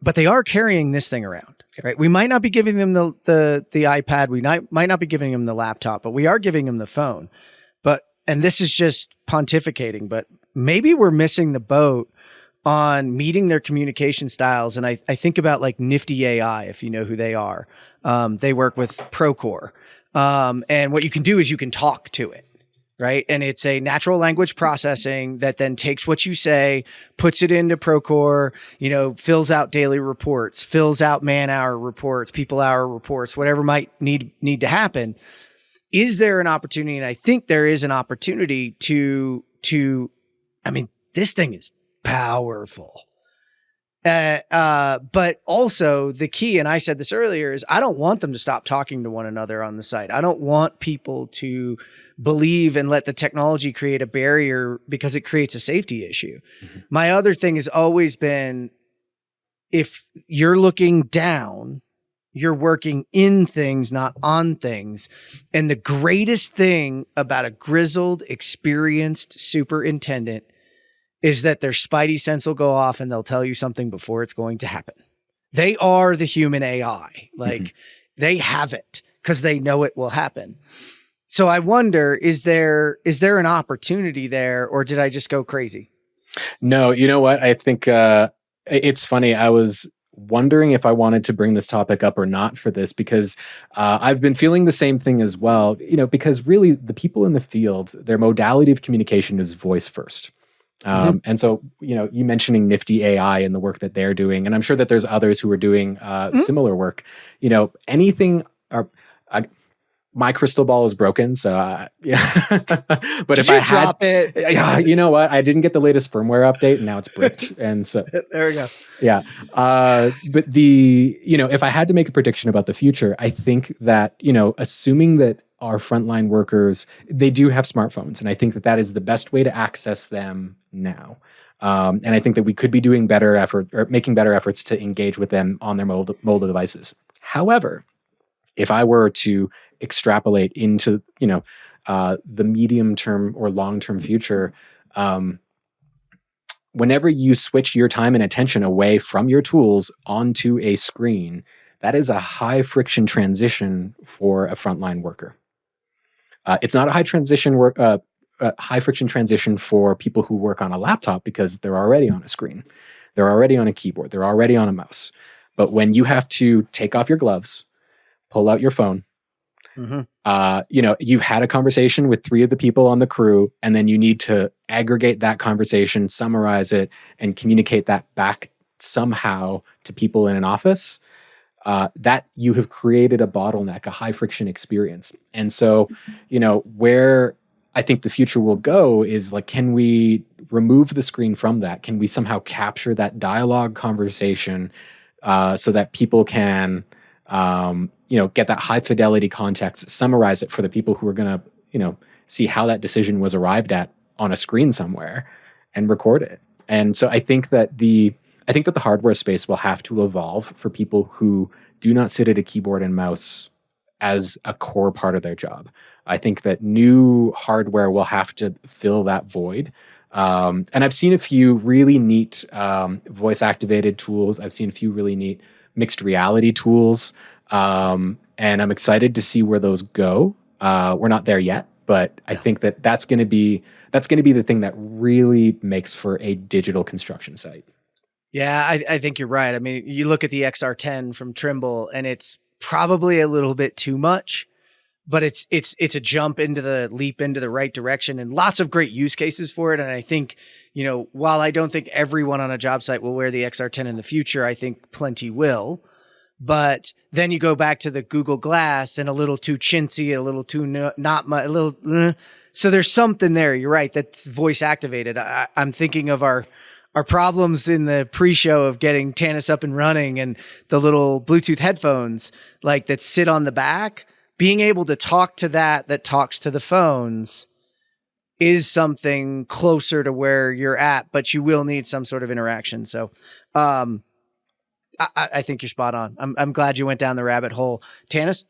but they are carrying this thing around, right? We might not be giving them the iPad. We might not be giving them the laptop, but we are giving them the phone. And this is just pontificating, but maybe we're missing the boat on meeting their communication styles. And I think about like Nifty AI, if you know who they are. They work with Procore. And what you can do is you can talk to it, right? And it's a natural language processing that then takes what you say, puts it into Procore, fills out daily reports, fills out man-hour reports, people-hour reports, whatever might need to happen. Is there an opportunity? And I think there is an opportunity to this thing is powerful. But also the key, and I said this earlier, is I don't want them to stop talking to one another on the site. I don't want people to believe and let the technology create a barrier because it creates a safety issue. Mm-hmm. My other thing has always been, if you're looking down, you're working in things, not on things. And the greatest thing about a grizzled, experienced superintendent is that their spidey sense will go off and they'll tell you something before it's going to happen. They are the human AI. They have it because they know it will happen. So I wonder, is there an opportunity there, or did I just go crazy? No, you know what? I think it's funny. I was wondering if I wanted to bring this topic up or not for this, because I've been feeling the same thing as well, because really the people in the field, their modality of communication is voice first. And so, you mentioning Nifty AI and the work that they're doing, and I'm sure that there's others who are doing similar work, anything my crystal ball is broken. So, yeah. But if I had, drop it? You know what? I didn't get the latest firmware update and now it's bricked. And so there we go. Yeah. But if I had to make a prediction about the future, I think that, assuming that our frontline workers, they do have smartphones. And I think that is the best way to access them now. And I think that we could be doing making better efforts to engage with them on their mobile devices. However, if I were to extrapolate into, the medium term or long-term future, whenever you switch your time and attention away from your tools onto a screen, that is a high friction transition for a frontline worker. It's not a high friction transition for people who work on a laptop because they're already on a screen. They're already on a keyboard. They're already on a mouse. But when you have to take off your gloves, pull out your phone, you've had a conversation with 3 of the people on the crew, and then you need to aggregate that conversation, summarize it, and communicate that back somehow to people in an office, that you have created a bottleneck, a high friction experience. And so, where I think the future will go is can we remove the screen from that? Can we somehow capture that dialogue conversation so that people can, get that high fidelity context, summarize it for the people who are going to, see how that decision was arrived at on a screen somewhere and record it. And so I think that the hardware space will have to evolve for people who do not sit at a keyboard and mouse as a core part of their job. I think that new hardware will have to fill that void. And I've seen a few really neat voice-activated tools. I've seen a few really neat mixed reality tools. And I'm excited to see where those go. We're not there yet, but I think that's going to be the thing that really makes for a digital construction site. Yeah, I think you're right. I mean, you look at the XR10 from Trimble, and it's probably a little bit too much, but it's a leap into the right direction, and lots of great use cases for it. And I think, while I don't think everyone on a job site will wear the XR10 in the future, I think plenty will. But then you go back to the Google Glass and a little too chintzy, a little too not much, a little. So there's something there. You're right. That's voice activated. I'm thinking of our problems in the pre-show of getting Tanis up and running, and the little Bluetooth headphones like that sit on the back. Being able to talk to that talks to the phones is something closer to where you're at, but you will need some sort of interaction. So, I think you're spot on. I'm glad you went down the rabbit hole. Tanis?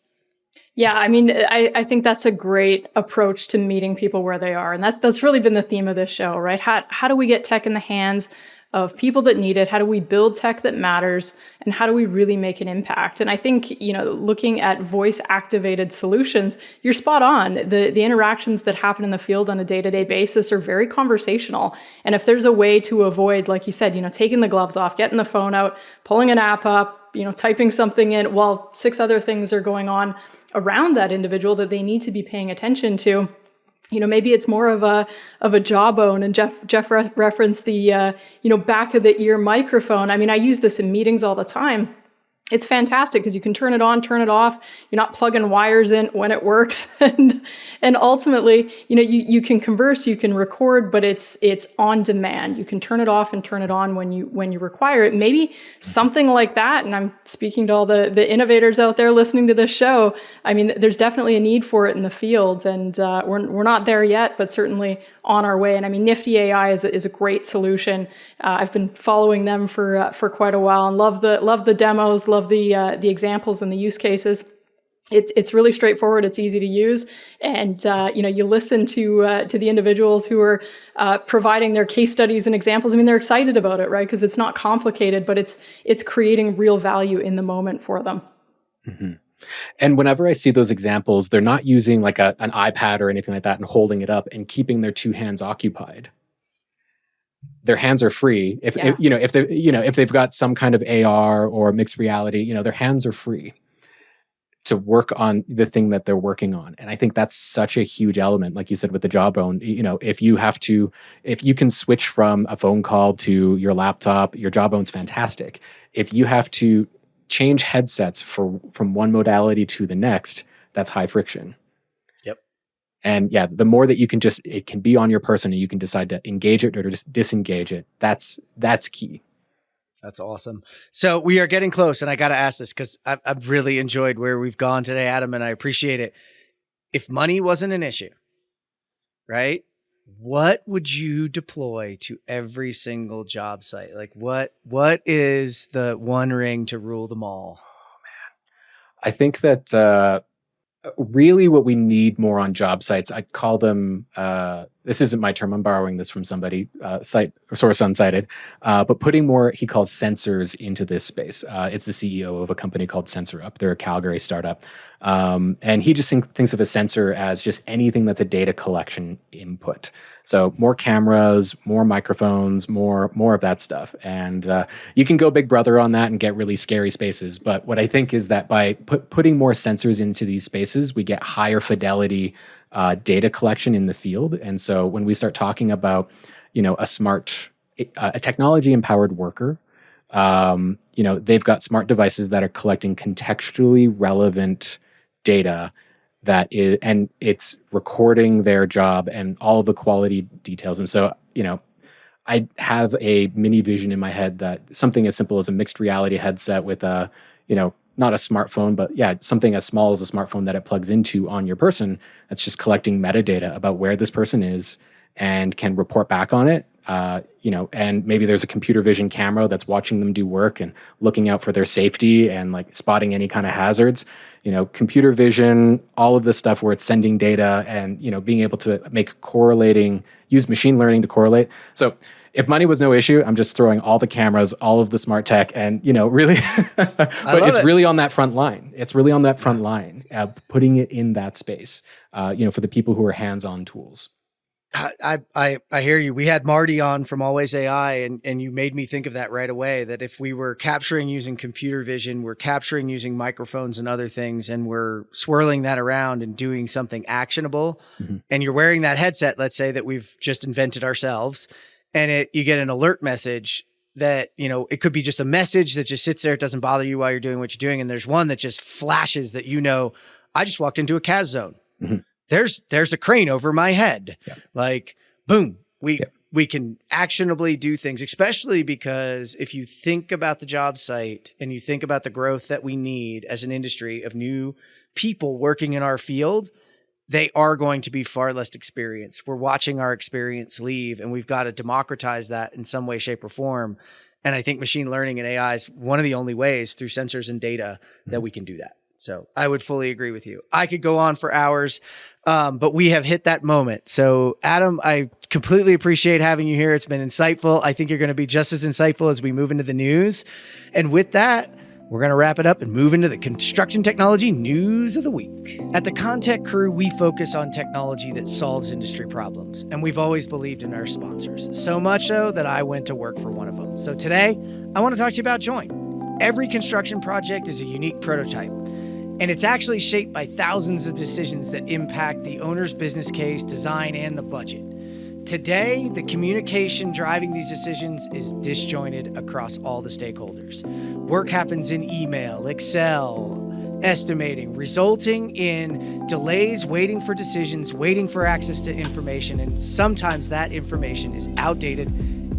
Yeah, I mean, I think that's a great approach to meeting people where they are. And that's really been the theme of this show, right? How do we get tech in the hands of people that need it? How do we build tech that matters? And how do we really make an impact? And I think, looking at voice activated solutions, you're spot on. The interactions that happen in the field on a day-to-day basis are very conversational. And if there's a way to avoid, like you said, taking the gloves off, getting the phone out, pulling an app up, typing something in while 6 other things are going on around that individual that they need to be paying attention to, maybe it's more of a jawbone. And Jeff referenced the back of the ear microphone. I mean, I use this in meetings all the time. It's fantastic because you can turn it on, turn it off. You're not plugging wires in when it works. And ultimately, you can converse, you can record, but it's on demand. You can turn it off and turn it on when you require it. Maybe something like that. And I'm speaking to all the innovators out there listening to this show. I mean, there's definitely a need for it in the field, and we're not there yet, but certainly on our way. And I mean, Nifty AI is a great solution. I've been following them for quite a while and love the demos, love the examples and the use cases. It's really straightforward. It's easy to use, and you listen to the individuals who are providing their case studies and examples. I mean, they're excited about it, right? Because it's not complicated, but it's creating real value in the moment for them. Mm-hmm. And whenever I see those examples, they're not using like an iPad or anything like that and holding it up and keeping their 2 hands occupied. Their hands are free. If they've got some kind of AR or mixed reality, their hands are free to work on the thing that they're working on. And I think that's such a huge element, like you said, with the jawbone. If you can switch from a phone call to your laptop, your jawbone's fantastic. If you have to change headsets from one modality to the next, that's high friction. Yep. And yeah, the more that you can it can be on your person and you can decide to engage it or just disengage it, that's key. That's awesome. So we are getting close, and I got to ask this because I've really enjoyed where we've gone today, Adam, and I appreciate it. If money wasn't an issue, right? What would you deploy to every single job site? Like what is the one ring to rule them all? Oh man. I think that really what we need more on job sites, I call them, this isn't my term, I'm borrowing this from somebody, site or source unsighted, but putting more, he calls sensors into this space. It's the CEO of a company called SensorUp. They're a Calgary startup. And he just thinks of a sensor as just anything that's a data collection input. So more cameras, more microphones, more of that stuff. And you can go Big Brother on that and get really scary spaces. But what I think is that by putting more sensors into these spaces, we get higher fidelity data collection in the field. And so when we start talking about, a technology empowered worker, they've got smart devices that are collecting contextually relevant data and it's recording their job and all the quality details. And so, I have a mini vision in my head that something as simple as a mixed reality headset with not a smartphone, but yeah, something as small as a smartphone that it plugs into on your person that's just collecting metadata about where this person is and can report back on it. And maybe there's a computer vision camera that's watching them do work and looking out for their safety and like spotting any kind of hazards. Computer vision, all of this stuff where it's sending data and, being able to use machine learning to correlate. So if money was no issue, I'm just throwing all the cameras, all of the smart tech, and really, but it's really on that front line. It's really on that front line, putting it in that space, for the people who are hands-on tools. I hear you. We had Marty on from Always AI, and you made me think of that right away, that if we were capturing using computer vision, we're capturing using microphones and other things, and we're swirling that around and doing something actionable, and you're wearing that headset, let's say that we've just invented ourselves, and you get an alert message, that, it could be just a message that just sits there. It doesn't bother you while you're doing what you're doing. And there's one that just flashes that, I just walked into a CAS zone. Mm-hmm. There's a crane over my head. Yeah. Like, boom, we can actionably do things, especially because if you think about the job site and you think about the growth that we need as an industry of new people working in our field, they are going to be far less experienced. We're watching our experience leave, and we've got to democratize that in some way, shape, or form. And I think machine learning and AI is one of the only ways through sensors and data that we can do that. So I would fully agree with you. I could go on for hours, but we have hit that moment. So Adam, I completely appreciate having you here. It's been insightful. I think you're going to be just as insightful as we move into the news. And with that, we're going to wrap it up and move into the construction technology news of the week. At the ConTech Crew, we focus on technology that solves industry problems, and we've always believed in our sponsors. So much so that I went to work for one of them. So today, I want to talk to you about Join. Every construction project is a unique prototype, and it's actually shaped by thousands of decisions that impact the owner's business case, design, and the budget. Today, the communication driving these decisions is disjointed across all the stakeholders. Work happens in email, Excel, estimating, resulting in delays, waiting for decisions, waiting for access to information, and sometimes that information is outdated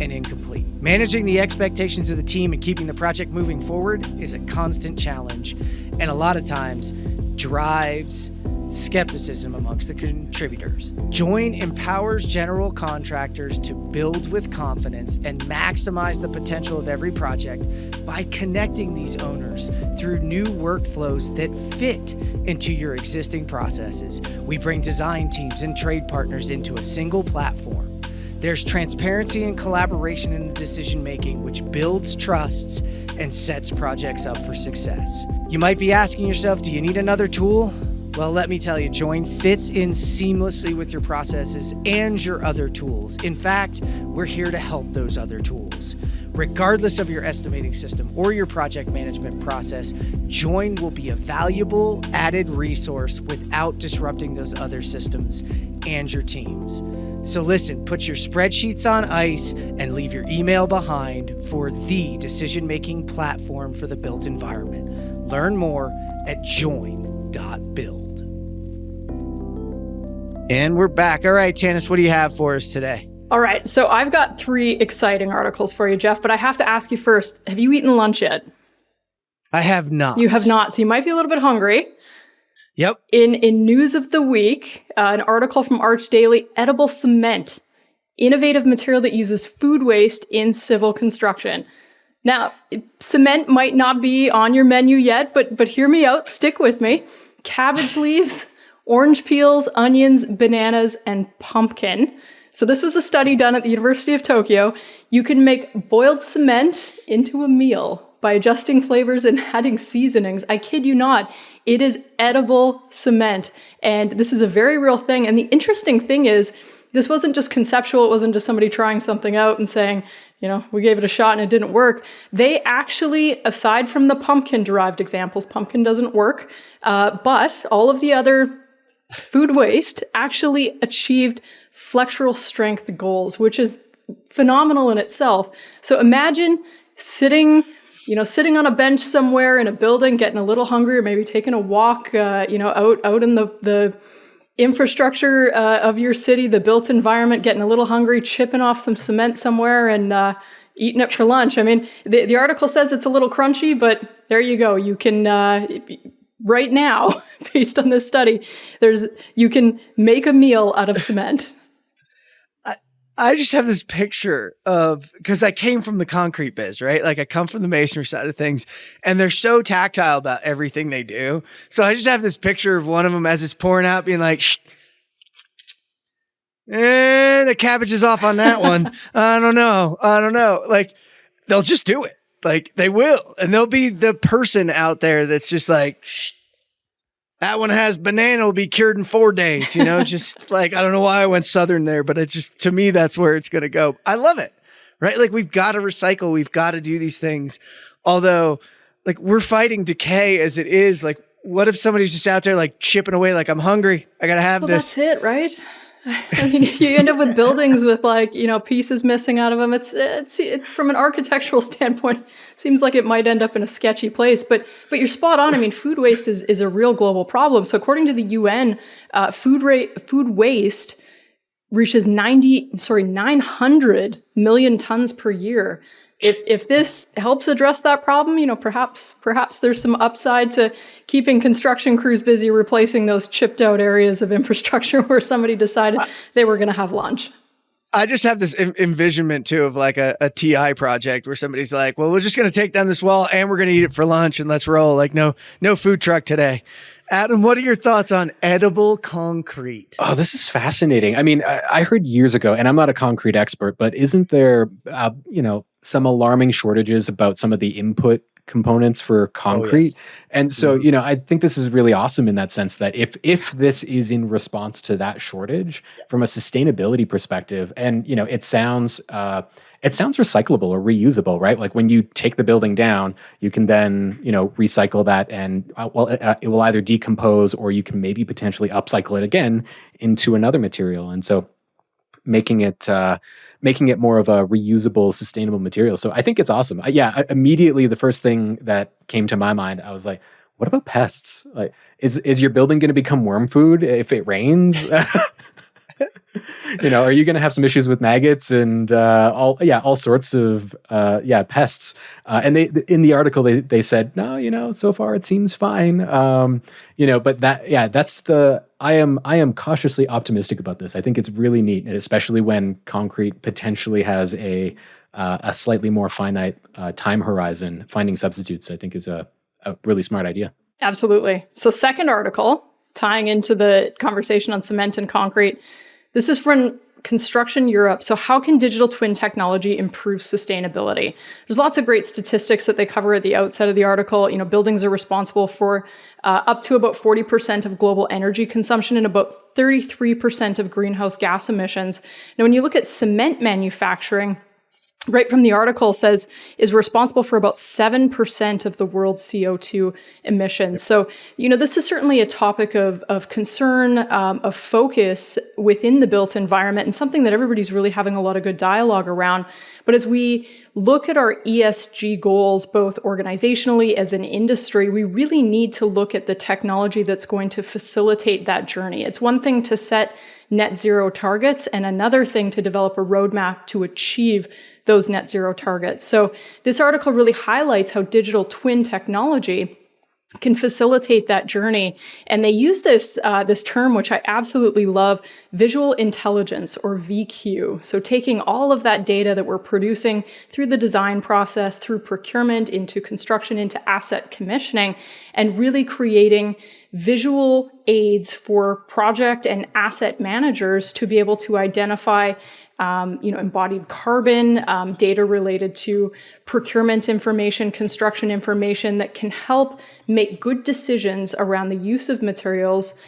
and incomplete. Managing the expectations of the team and keeping the project moving forward is a constant challenge, and a lot of times drives skepticism amongst the contributors. Join empowers general contractors to build with confidence and maximize the potential of every project by connecting these owners through new workflows that fit into your existing processes. We bring design teams and trade partners into a single platform. There's transparency and collaboration in the decision-making, which builds trusts and sets projects up for success. You might be asking yourself, do you need another tool? Well, let me tell you, Join fits in seamlessly with your processes and your other tools. In fact, we're here to help those other tools. Regardless of your estimating system or your project management process, Join will be a valuable added resource without disrupting those other systems and your teams. So listen, put your spreadsheets on ice and leave your email behind for the decision-making platform for the built environment. Learn more at join.build. And we're back. All right, Tanis, what do you have for us today? All right, so I've got 3 exciting articles for you, Jeff, but I have to ask you first, have you eaten lunch yet? I have not. You have not, so you might be a little bit hungry. Yep. In News of the Week, an article from Arch Daily, edible cement, innovative material that uses food waste in civil construction. Now, cement might not be on your menu yet, but hear me out, stick with me. Cabbage leaves, orange peels, onions, bananas, and pumpkin. So this was a study done at the University of Tokyo. You can make boiled cement into a meal by adjusting flavors and adding seasonings. I kid you not, it is edible cement. And this is a very real thing. And the interesting thing is, this wasn't just conceptual. It wasn't just somebody trying something out and saying, we gave it a shot and it didn't work. They actually, aside from the pumpkin-derived examples, pumpkin doesn't work, but all of the other food waste actually achieved flexural strength goals, which is phenomenal in itself. So imagine sitting on a bench somewhere in a building, getting a little hungry, or maybe taking a walk, out in the infrastructure of your city, the built environment, getting a little hungry, chipping off some cement somewhere and eating it for lunch. I mean, the article says it's a little crunchy, but there you go. You can, right now, based on this study, you can make a meal out of cement. I just have this picture of, because I came from the concrete biz, right? Like I come from the masonry side of things, and they're so tactile about everything they do. So I just have this picture of one of them as it's pouring out being like, shh, the cabbage is off on that one. I don't know. Like they'll just do it. Like they will. And there'll be the person out there that's just like, shh, that one has banana, will be cured in 4 days, just like, I don't know why I went Southern there, but to me, that's where it's going to go. I love it, right? Like we've got to recycle. We've got to do these things. Although like we're fighting decay as it is. Like what if somebody's just out there like chipping away? Like I'm hungry. I got to have this. That's it, right? I mean, you end up with buildings with pieces missing out of them. It, from an architectural standpoint, seems like it might end up in a sketchy place. But you're spot on. I mean, food waste is a real global problem. So according to the UN, food waste reaches 900 million tons per year. If this helps address that problem, perhaps there's some upside to keeping construction crews busy replacing those chipped out areas of infrastructure where somebody decided they were going to have lunch. I just have this envisionment too of like a TI project where somebody's like, well, we're just going to take down this wall and we're going to eat it for lunch and let's roll. Like no food truck today. Adam, what are your thoughts on edible concrete? Oh, this is fascinating. I mean, I heard years ago, and I'm not a concrete expert, but isn't there, some alarming shortages about some of the input components for concrete? Oh, yes. And so, I think this is really awesome in that sense that if this is in response to that shortage from a sustainability perspective, and, it sounds recyclable or reusable, right? Like when you take the building down, you can then, recycle that and it will either decompose or you can maybe potentially upcycle it again into another material. And so making it more of a reusable, sustainable material. So I think it's awesome. Immediately the first thing that came to my mind, I was like, what about pests? Like, is your building going to become worm food if it rains? Are you going to have some issues with maggots and all sorts of pests? And they in the article they said no, so far it seems fine. But I am cautiously optimistic about this. I think it's really neat, and especially when concrete potentially has a slightly more finite time horizon. Finding substitutes, I think, is a really smart idea. Absolutely. So, second article tying into the conversation on cement and concrete. This is from Construction Europe. So how can digital twin technology improve sustainability? There's lots of great statistics that they cover at the outset of the article. Buildings are responsible for up to about 40% of global energy consumption and about 33% of greenhouse gas emissions. Now, when you look at cement manufacturing, right from the article says is responsible for about 7% of the world's CO2 emissions. So, this is certainly a topic of concern, of focus within the built environment and something that everybody's really having a lot of good dialogue around. But as we look at our ESG goals, both organizationally as an industry, we really need to look at the technology that's going to facilitate that journey. It's one thing to set net zero targets and another thing to develop a roadmap to achieve those net zero targets. So this article really highlights how digital twin technology can facilitate that journey. And they use this term, which I absolutely love, visual intelligence, or VQ. So taking all of that data that we're producing through the design process, through procurement, into construction, into asset commissioning, and really creating visual aids for project and asset managers to be able to identify embodied carbon, data related to procurement information, construction information that can help make good decisions around the use of materials,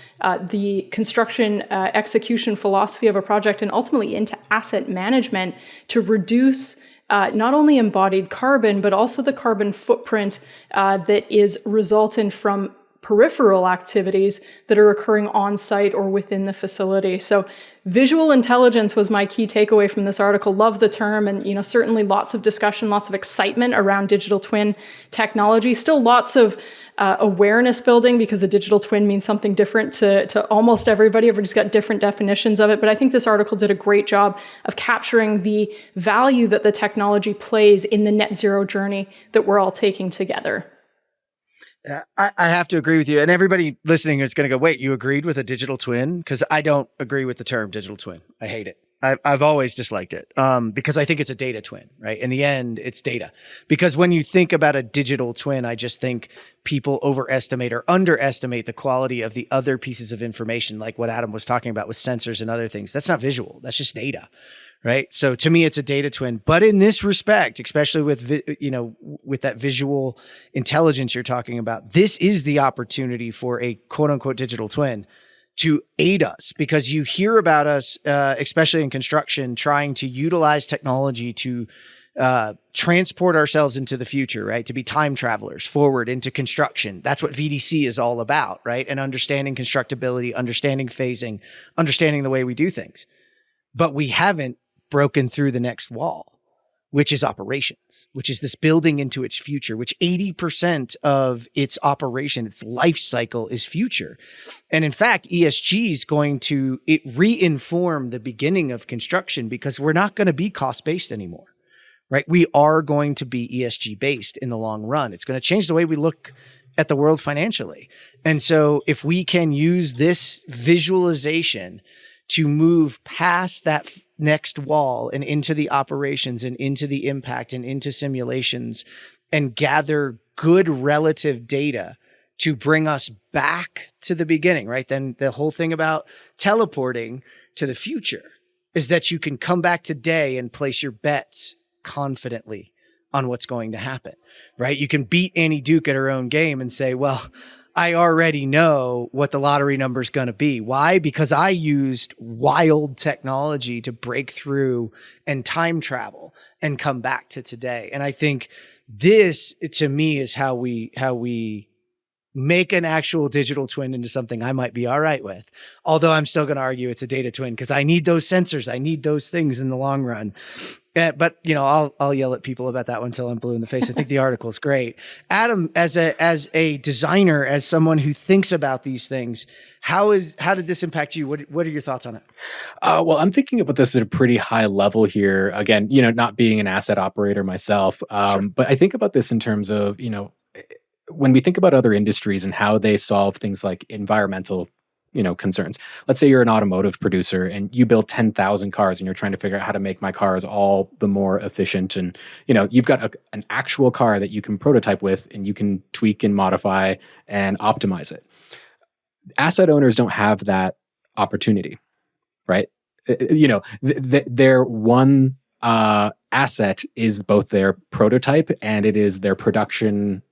the construction execution philosophy of a project, and ultimately into asset management to reduce not only embodied carbon, but also the carbon footprint that is resultant from peripheral activities that are occurring on site or within the facility. So visual intelligence was my key takeaway from this article. Love the term, and certainly lots of discussion, lots of excitement around digital twin technology. Still lots of awareness building, because a digital twin means something different to almost everybody. Everybody's got different definitions of it. But I think this article did a great job of capturing the value that the technology plays in the net zero journey that we're all taking together. I have to agree with you. And everybody listening is going to go, wait, you agreed with a digital twin? Because I don't agree with the term digital twin. I hate it. I've always disliked it because I think it's a data twin, right? In the end, it's data. Because when you think about a digital twin, I just think people overestimate or underestimate the quality of the other pieces of information, like what Adam was talking about with sensors and other things. That's not visual. That's just data. Right. So to me, it's a data twin. But in this respect, especially with that visual intelligence you're talking about, this is the opportunity for a quote unquote digital twin to aid us, because you hear about us, especially in construction, trying to utilize technology to transport ourselves into the future, right? To be time travelers forward into construction. That's what VDC is all about, right? And understanding constructability, understanding phasing, understanding the way we do things. But we haven't broken through the next wall, which is operations, which is this building into its future, which 80% of its operation, its life cycle is future. And in fact, ESG is going to re-inform the beginning of construction because we're not going to be cost-based anymore, right? We are going to be ESG-based in the long run. It's going to change the way we look at the world financially. And so if we can use this visualization to move past that next wall and into the operations and into the impact and into simulations and gather good relative data to bring us back to the beginning, right? Then the whole thing about teleporting to the future is that you can come back today and place your bets confidently on what's going to happen, right? You can beat Annie Duke at her own game and say, well, I already know what the lottery number is going to be. Why? Because I used wild technology to break through and time travel and come back to today. And I think this, to me, is how we make an actual digital twin into something I might be all right with. Although I'm still going to argue it's a data twin because I need those sensors. I need those things in the long run. But I'll yell at people about that one until I'm blue in the face. I think the article is great. Adam, as a designer, as someone who thinks about these things, how did this impact you? What are your thoughts on it? Well, I'm thinking about this at a pretty high level here. Again, not being an asset operator myself, Sure. but I think about this in terms of when we think about other industries and how they solve things like environmental concerns. Let's say you're an automotive producer and you build 10,000 cars and you're trying to figure out how to make my cars all the more efficient. And, you've got an actual car that you can prototype with and you can tweak and modify and optimize it. Asset owners don't have that opportunity, right? Their one asset is both their prototype and it is their production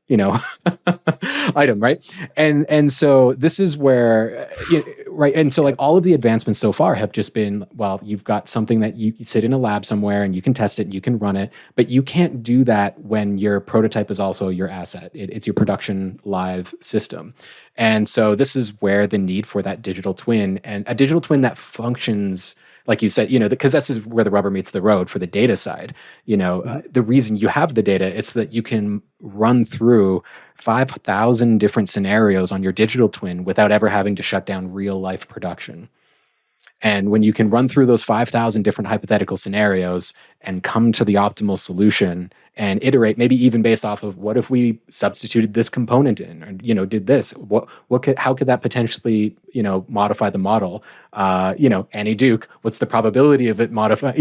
item, right? And so this is where, right? And so like all of the advancements so far have just been, well, you've got something that you sit in a lab somewhere and you can test it and you can run it, but you can't do that when your prototype is also your asset. It's your production live system. And so this is where the need for that digital twin and a digital twin that functions, like you said, because that's where the rubber meets the road for the data side. The reason you have the data, it's that you can run through 5,000 different scenarios on your digital twin without ever having to shut down real life production. And when you can run through those 5,000 different hypothetical scenarios and come to the optimal solution and iterate, maybe even based off of what if we substituted this component in, or did this? How could that potentially modify the model? Annie Duke, what's the probability of it modify?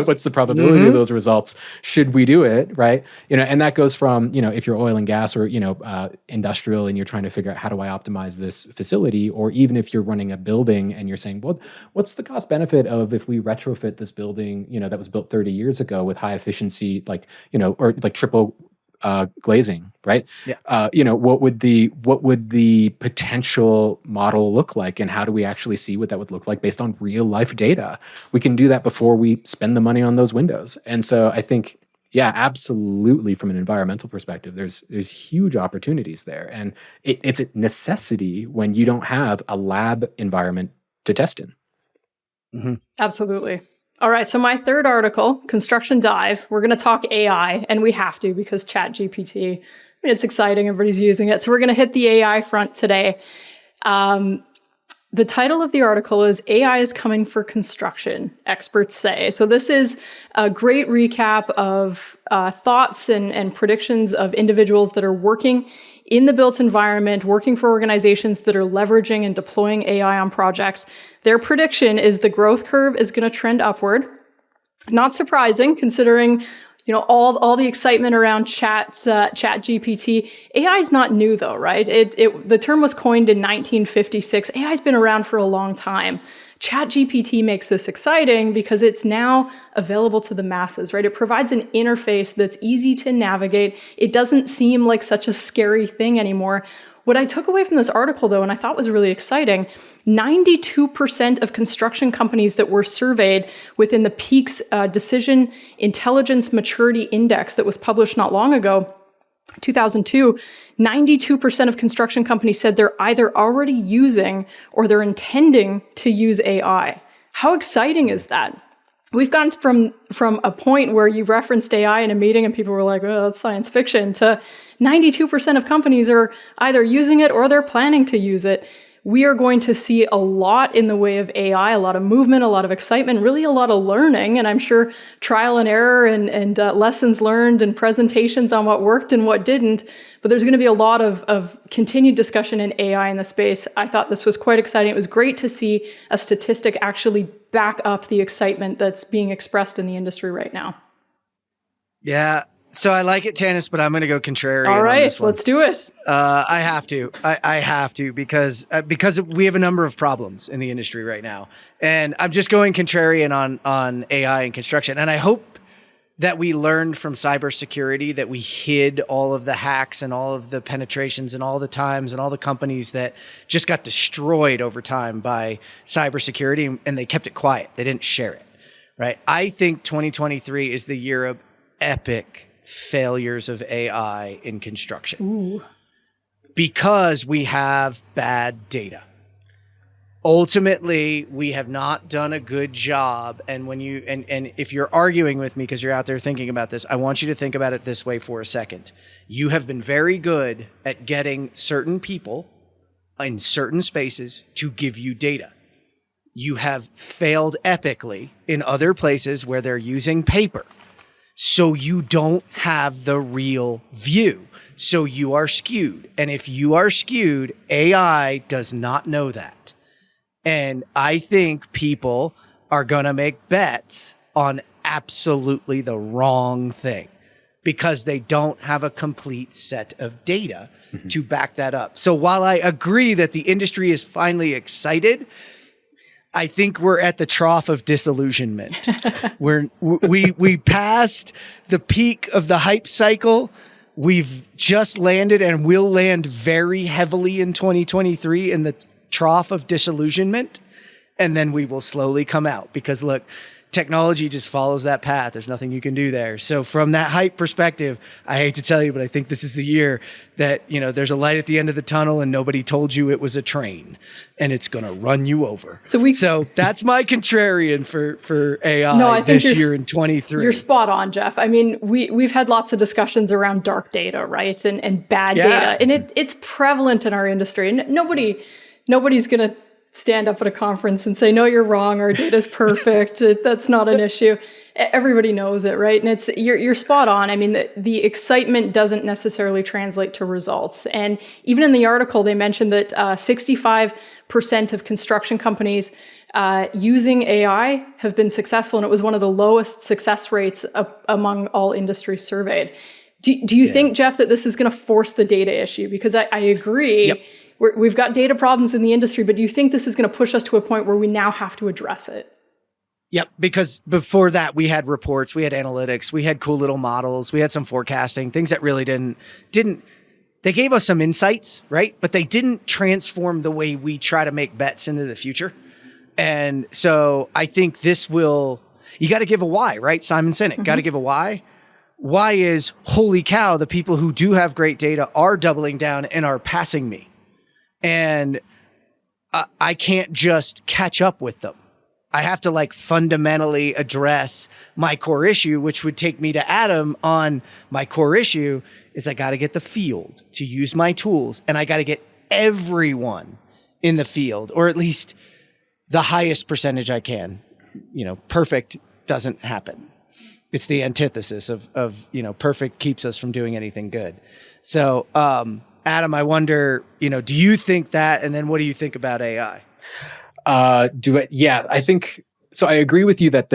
What's the probability of those results? Should we do it? Right? And that goes from if you're oil and gas or industrial and you're trying to figure out how do I optimize this facility, or even if you're running a building and you're saying, well, what's the cost benefit of if we retrofit this building that was built 30 years ago with high efficiency, or like triple glazing, right? Yeah. What would the potential model look like, and how do we actually see what that would look like based on real life data? We can do that before we spend the money on those windows. And so I think, yeah, absolutely, from an environmental perspective, there's huge opportunities there, and it's a necessity when you don't have a lab environment to test in. Mm-hmm. Absolutely. All right. So my third article, Construction Dive, we're going to talk AI, and we have to because ChatGPT, it's exciting. Everybody's using it. So we're going to hit the AI front today. The title of the article is AI is Coming for Construction, Experts Say. So this is a great recap of thoughts and predictions of individuals that are working in the built environment, working for organizations that are leveraging and deploying AI on projects. Their prediction is the growth curve is going to trend upward. Not surprising, considering all the excitement around Chat GPT. AI is not new, though, right? The term was coined in 1956. AI has been around for a long time. Chat GPT makes this exciting because it's now available to the masses, right? It provides an interface that's easy to navigate. It doesn't seem like such a scary thing anymore. What I took away from this article, though, and I thought was really exciting, 92% of construction companies that were surveyed within the PEAK's Decision Intelligence Maturity Index that was published not long ago, 2002, 92% of construction companies said they're either already using or they're intending to use AI. How exciting is that? We've gone from a point where you referenced AI in a meeting and people were like, oh, that's science fiction, to 92% of companies are either using it or they're planning to use it. We are going to see a lot in the way of AI, a lot of movement, a lot of excitement, really a lot of learning. And I'm sure trial and error and lessons learned and presentations on what worked and what didn't. But there's going to be a lot of continued discussion in AI in the space. I thought this was quite exciting. It was great to see a statistic actually back up the excitement that's being expressed in the industry right now. Yeah. So I like it, Tanis, but I'm going to go contrarian. All right, on this one. let's do it. I have to. I have to because we have a number of problems in the industry right now, and I'm just going contrarian on AI and construction. And I hope that we learned from cybersecurity that we hid all of the hacks and all of the penetrations and all the times and all the companies that just got destroyed over time by cybersecurity, and they kept it quiet. They didn't share it. Right. I think 2023 is the year of epic failures of AI in construction. Ooh. Because we have bad data. Ultimately, we have not done a good job. And when you and if you're arguing with me because you're out there thinking about this, I want you to think about it this way for a second. You have been very good at getting certain people in certain spaces to give you data. You have failed epically in other places where they're using paper. So you don't have the real view. So you are skewed. And if you are skewed, AI does not know that. And I think people are going to make bets on absolutely the wrong thing because they don't have a complete set of data to back that up. So while I agree that the industry is finally excited, I think we're at the trough of disillusionment. We passed the peak of the hype cycle. We've just landed and will land very heavily in 2023 in the trough of disillusionment. And then we will slowly come out because look, technology just follows that path. There's nothing you can do there. So from that hype perspective, I hate to tell you, but I think this is the year that, there's a light at the end of the tunnel and nobody told you it was a train and it's going to run you over. So that's my contrarian for AI this year in 23. You're spot on, Jeff. I mean, we've had lots of discussions around dark data, right? And bad data. And it's prevalent in our industry. And nobody's going to stand up at a conference and say, no, you're wrong. Our data's perfect. That's not an issue. Everybody knows it, right? And you're spot on. I mean, the excitement doesn't necessarily translate to results. And even in the article, they mentioned that 65% of construction companies using AI have been successful. And it was one of the lowest success rates among all industries surveyed. Do you think, Jeff, that this is going to force the data issue? Because I agree. Yep. We've got data problems in the industry, but do you think this is going to push us to a point where we now have to address it? Yep, because before that, we had reports, we had analytics, we had cool little models, we had some forecasting, things that really didn't, they gave us some insights, right? But they didn't transform the way we try to make bets into the future. And so I think you got to give a why, right? Simon Sinek, got to give a why. Why is, holy cow, the people who do have great data are doubling down and are passing me. And I can't just catch up with them. I have to fundamentally address my core issue, which would take me to Adam on my core issue is I got to get the field to use my tools and I got to get everyone in the field, or at least the highest percentage I can. Perfect doesn't happen. It's the antithesis of perfect keeps us from doing anything good. So, Adam, I wonder, do you think that? And then what do you think about AI? I think so. I agree with you that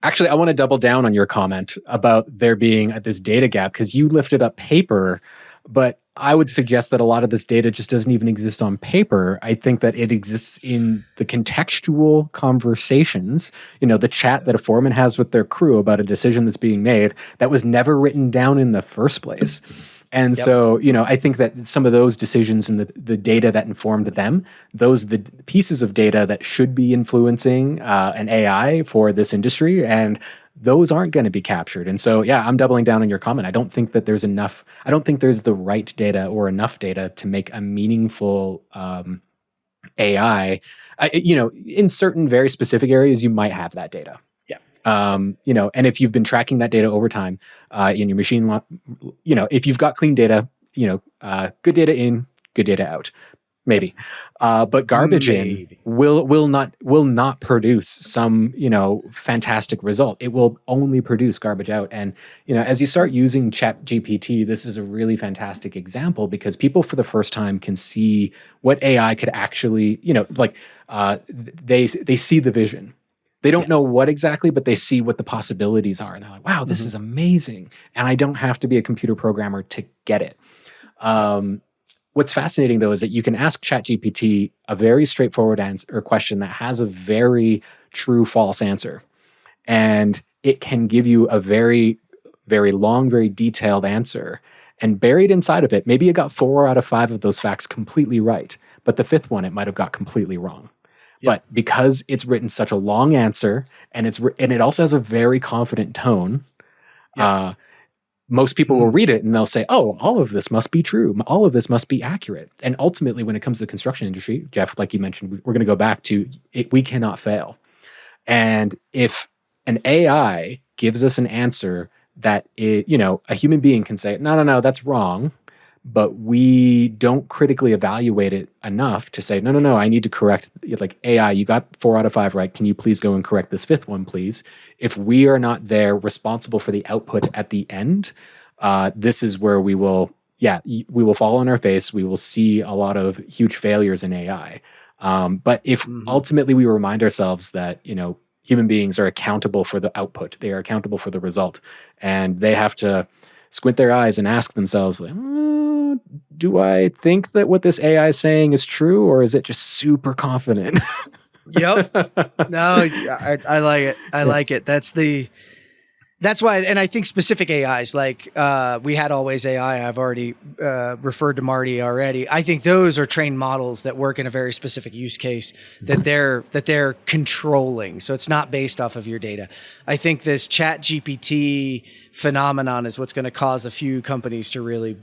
actually, I want to double down on your comment about there being this data gap because you lifted up paper, but I would suggest that a lot of this data just doesn't even exist on paper. I think that it exists in the contextual conversations, the chat that a foreman has with their crew about a decision that's being made that was never written down in the first place. And so, I think that some of those decisions and the data that informed them, those are the pieces of data that should be influencing an AI for this industry, and those aren't going to be captured. And so, I'm doubling down on your comment. I don't think that there's enough. I don't think there's the right data or enough data to make a meaningful AI. In certain very specific areas, you might have that data. And if you've been tracking that data over time in your machine, if you've got clean data, good data in, good data out, maybe. But garbage in will not produce some fantastic result. It will only produce garbage out. And as you start using ChatGPT, this is a really fantastic example because people for the first time can see what AI could actually, they see the vision. They don't know what exactly, but they see what the possibilities are. And they're like, wow, this is amazing. And I don't have to be a computer programmer to get it. What's fascinating, though, is that you can ask ChatGPT a very straightforward answer or question that has a very true false answer. And it can give you a very, very long, very detailed answer. And buried inside of it, maybe it got 4 out of 5 of those facts completely right. But the 5th one, it might have got completely wrong. But because it's written such a long answer, and it also has a very confident tone, most people will read it and they'll say, "Oh, all of this must be true. All of this must be accurate." And ultimately, when it comes to the construction industry, Jeff, like you mentioned, we're going to go back to it. We cannot fail. And if an AI gives us an answer that a human being can say, "No, that's wrong," but we don't critically evaluate it enough to say, no, I need to correct, like, AI, you got 4 out of 5 right. Can you please go and correct this 5th one, please? If we are not there responsible for the output at the end, this is where we will fall on our face. We will see a lot of huge failures in AI. But if ultimately we remind ourselves that, human beings are accountable for the output, they are accountable for the result, and they have to squint their eyes and ask themselves, like, do I think that what this AI is saying is true, or is it just super confident? Yep. No, I like it. I like it. That's why, and I think specific AIs, like we had Always AI, I've already referred to Marty already. I think those are trained models that work in a very specific use case that they're controlling. So it's not based off of your data. I think this ChatGPT phenomenon is what's going to cause a few companies to really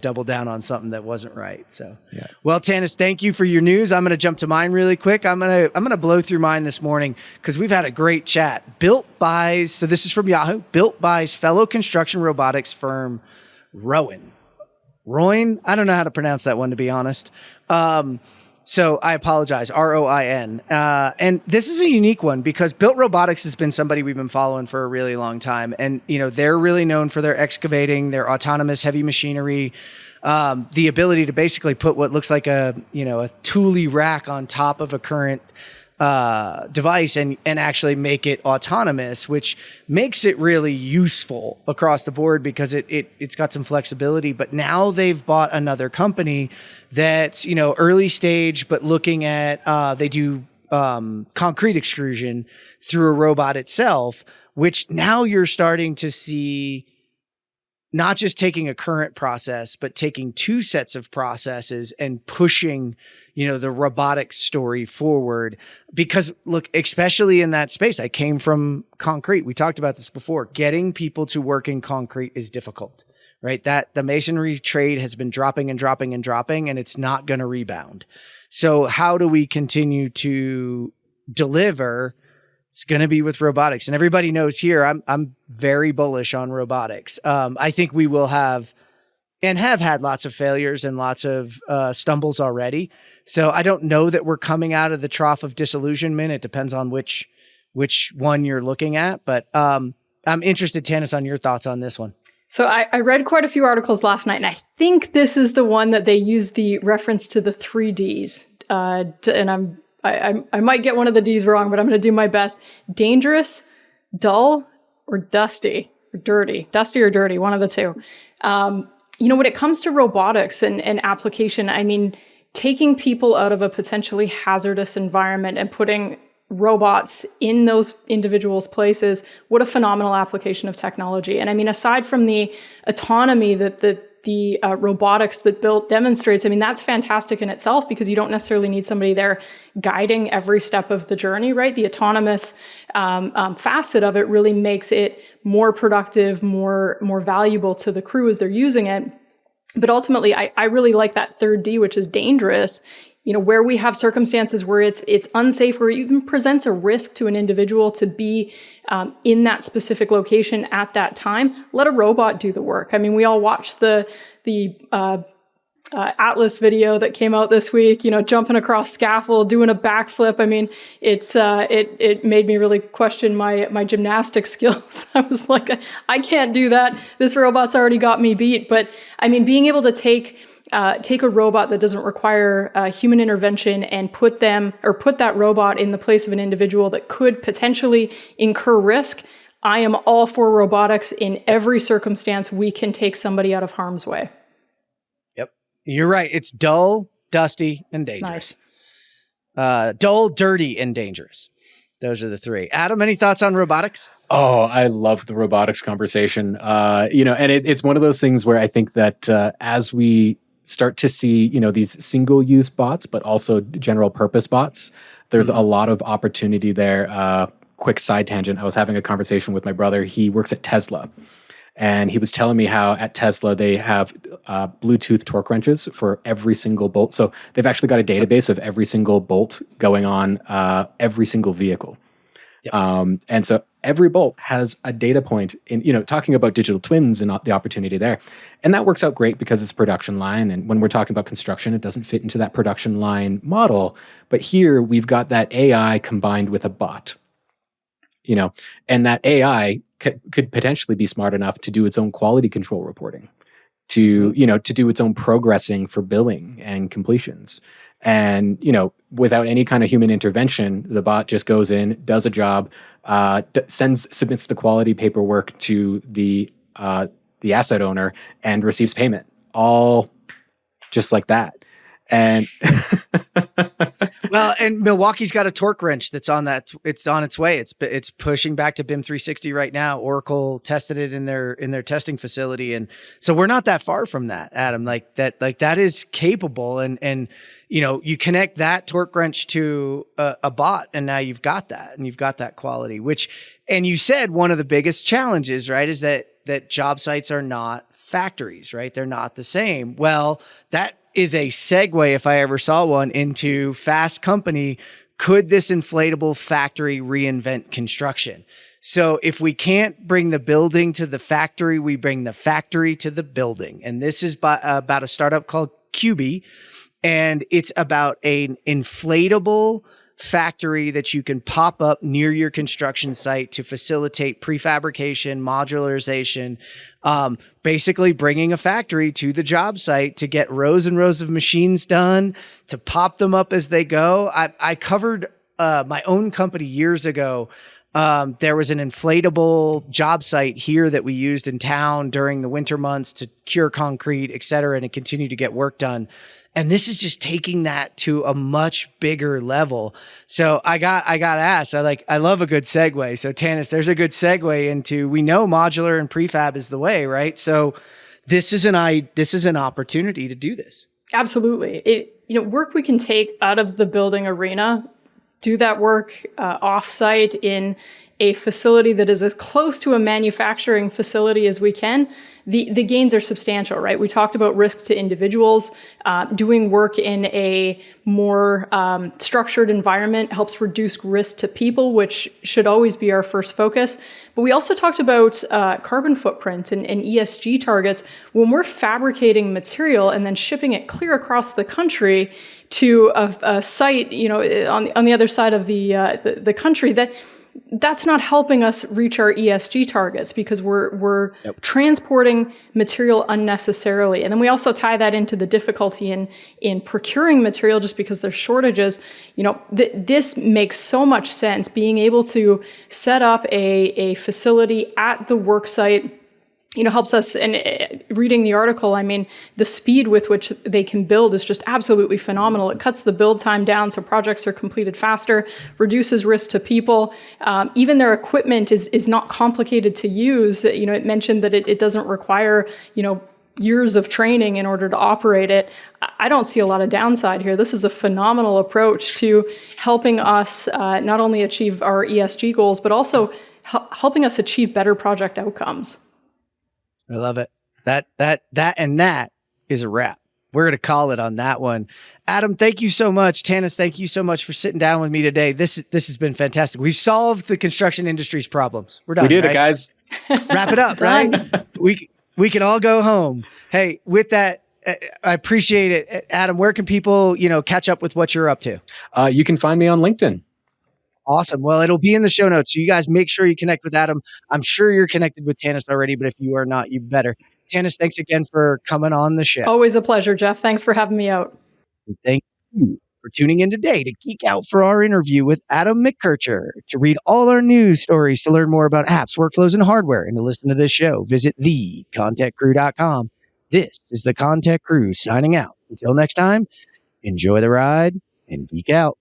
double down on something that wasn't right. So, well, Tanis, thank you for your news. I'm going to jump to mine really quick. I'm going to blow through mine this morning because we've had a great chat. So this is from Yahoo. Built by fellow construction robotics firm Rowan. I don't know how to pronounce that one, to be honest. So I apologize, ROIN. And this is a unique one because Built Robotics has been somebody we've been following for a really long time. And, they're really known for their excavating, their autonomous heavy machinery, the ability to basically put what looks like a Thule rack on top of a current device and actually make it autonomous, which makes it really useful across the board because it's got some flexibility. But now they've bought another company that's, early stage, but looking at, they do concrete extrusion through a robot itself, which now you're starting to see not just taking a current process, but taking 2 sets of processes and pushing, the robotic story forward. Because look, especially in that space, I came from concrete. We talked about this before. Getting people to work in concrete is difficult, right? That the masonry trade has been dropping and dropping and dropping, and it's not going to rebound. So how do we continue to deliver? It's going to be with robotics, and everybody knows here, I'm very bullish on robotics. I think we will have and have had lots of failures and lots of stumbles already. So I don't know that we're coming out of the trough of disillusionment. It depends on which one you're looking at, but I'm interested, Tanis, on your thoughts on this one. So I read quite a few articles last night, and I think this is the one that they use the reference to the 3 Ds. And I might get one of the Ds wrong, but I'm going to do my best. Dangerous, dull, or dusty, or dirty. Dusty or dirty, one of the two. When it comes to robotics and application, I mean, taking people out of a potentially hazardous environment and putting robots in those individuals' places, what a phenomenal application of technology. And I mean, aside from the autonomy that the robotics that Built demonstrates, I mean, that's fantastic in itself because you don't necessarily need somebody there guiding every step of the journey, right? The autonomous facet of it really makes it more productive, more valuable to the crew as they're using it. But ultimately, I really like that third D, which is dangerous. You know, where we have circumstances where it's unsafe or even presents a risk to an individual to be in that specific location at that time, let a robot do the work. I mean, we all watched the Atlas video that came out this week, you know, jumping across scaffold, doing a backflip. I mean, it made me really question my gymnastic skills. I was like, I can't do that. This robot's already got me beat. But I mean, being able to take a robot that doesn't require human intervention and put that robot in the place of an individual that could potentially incur risk. I am all for robotics in every circumstance. We can take somebody out of harm's way. Yep. You're right. It's dull, dusty, and dangerous. Nice. Dull, dirty, and dangerous. Those are the three. Adam, any thoughts on robotics? Oh, I love the robotics conversation. You know, and it's one of those things where I think that as we start to see, you know, these single-use bots, but also general-purpose bots, there's a lot of opportunity there. Quick side tangent. I was having a conversation with my brother. He works at Tesla. And he was telling me how at Tesla, they have Bluetooth torque wrenches for every single bolt. So they've actually got a database of every single bolt going on every single vehicle. Yep. And so every bolt has a data point in, you know, talking about digital twins and the opportunity there. And that works out great because it's production line. And when we're talking about construction, it doesn't fit into that production line model. But here we've got that AI combined with a bot, you know, and that AI could potentially be smart enough to do its own quality control reporting, to, you know, to do its own progressing for billing and completions. And, you know, without any kind of human intervention, the bot just goes in, does a job, submits the quality paperwork to the asset owner and receives payment, all just like that. And well, and Milwaukee's got a torque wrench that's on that. It's on its way. It's pushing back to BIM 360 right now. Oracle tested it in their testing facility, and so we're not that far from that, Adam. Like that is capable, and you know, you connect that torque wrench to a bot, and now you've got that, and you've got that quality. Which, and you said one of the biggest challenges, right, is that job sites are not factories, right? They're not the same. Well, that is a segue, if I ever saw one, into Fast Company. Could this inflatable factory reinvent construction? So if we can't bring the building to the factory, we bring the factory to the building. And this is about a startup called QB, and it's about an inflatable factory that you can pop up near your construction site to facilitate prefabrication, modularization, basically bringing a factory to the job site to get rows and rows of machines done, to pop them up as they go. I covered my own company years ago. There was an inflatable job site here that we used in town during the winter months to cure concrete, et cetera, and it continued to get work done. And this is just taking that to a much bigger level. So I got asked, I love a good segue. So Tanis, there's a good segue into, we know modular and prefab is the way, right? So this is an opportunity to do this. Absolutely. Work we can take out of the building arena, do that work off-site in a facility that is as close to a manufacturing facility as we can. The gains are substantial, right? We talked about risks to individuals. Doing work in a more structured environment helps reduce risk to people, which should always be our first focus. But we also talked about carbon footprint and ESG targets. When we're fabricating material and then shipping it clear across the country to a site, on the other side of the country, that's not helping us reach our ESG targets because we're transporting material unnecessarily. And then we also tie that into the difficulty in procuring material just because there's shortages. This makes so much sense. Being able to set up a facility at the work site, helps us. And reading the article, the speed with which they can build is just absolutely phenomenal. It cuts the build time down so projects are completed faster, reduces risk to people. Even their equipment is not complicated to use. It mentioned that it doesn't require, years of training in order to operate it. I don't see a lot of downside here. This is a phenomenal approach to helping us not only achieve our ESG goals, but also helping us achieve better project outcomes. I love it. That is a wrap. We're going to call it on that one. Adam, thank you so much. Tanis, thank you so much for sitting down with me today. This has been fantastic. We've solved the construction industry's problems. We're done. We did right? it, guys. Wrap it up, right? We can all go home. Hey, with that, I appreciate it. Adam, where can people, catch up with what you're up to? You can find me on LinkedIn. Awesome. Well, it'll be in the show notes. So you guys make sure you connect with Adam. I'm sure you're connected with Tanis already, but if you are not, you better. Tanis, thanks again for coming on the show. Always a pleasure, Jeff. Thanks for having me out. Thank you for tuning in today to geek out for our interview with Adam McKertcher. To read all our news stories, to learn more about apps, workflows, and hardware, and to listen to this show, visit thecontechcrew.com. This is the ConTech Crew signing out. Until next time, enjoy the ride and geek out.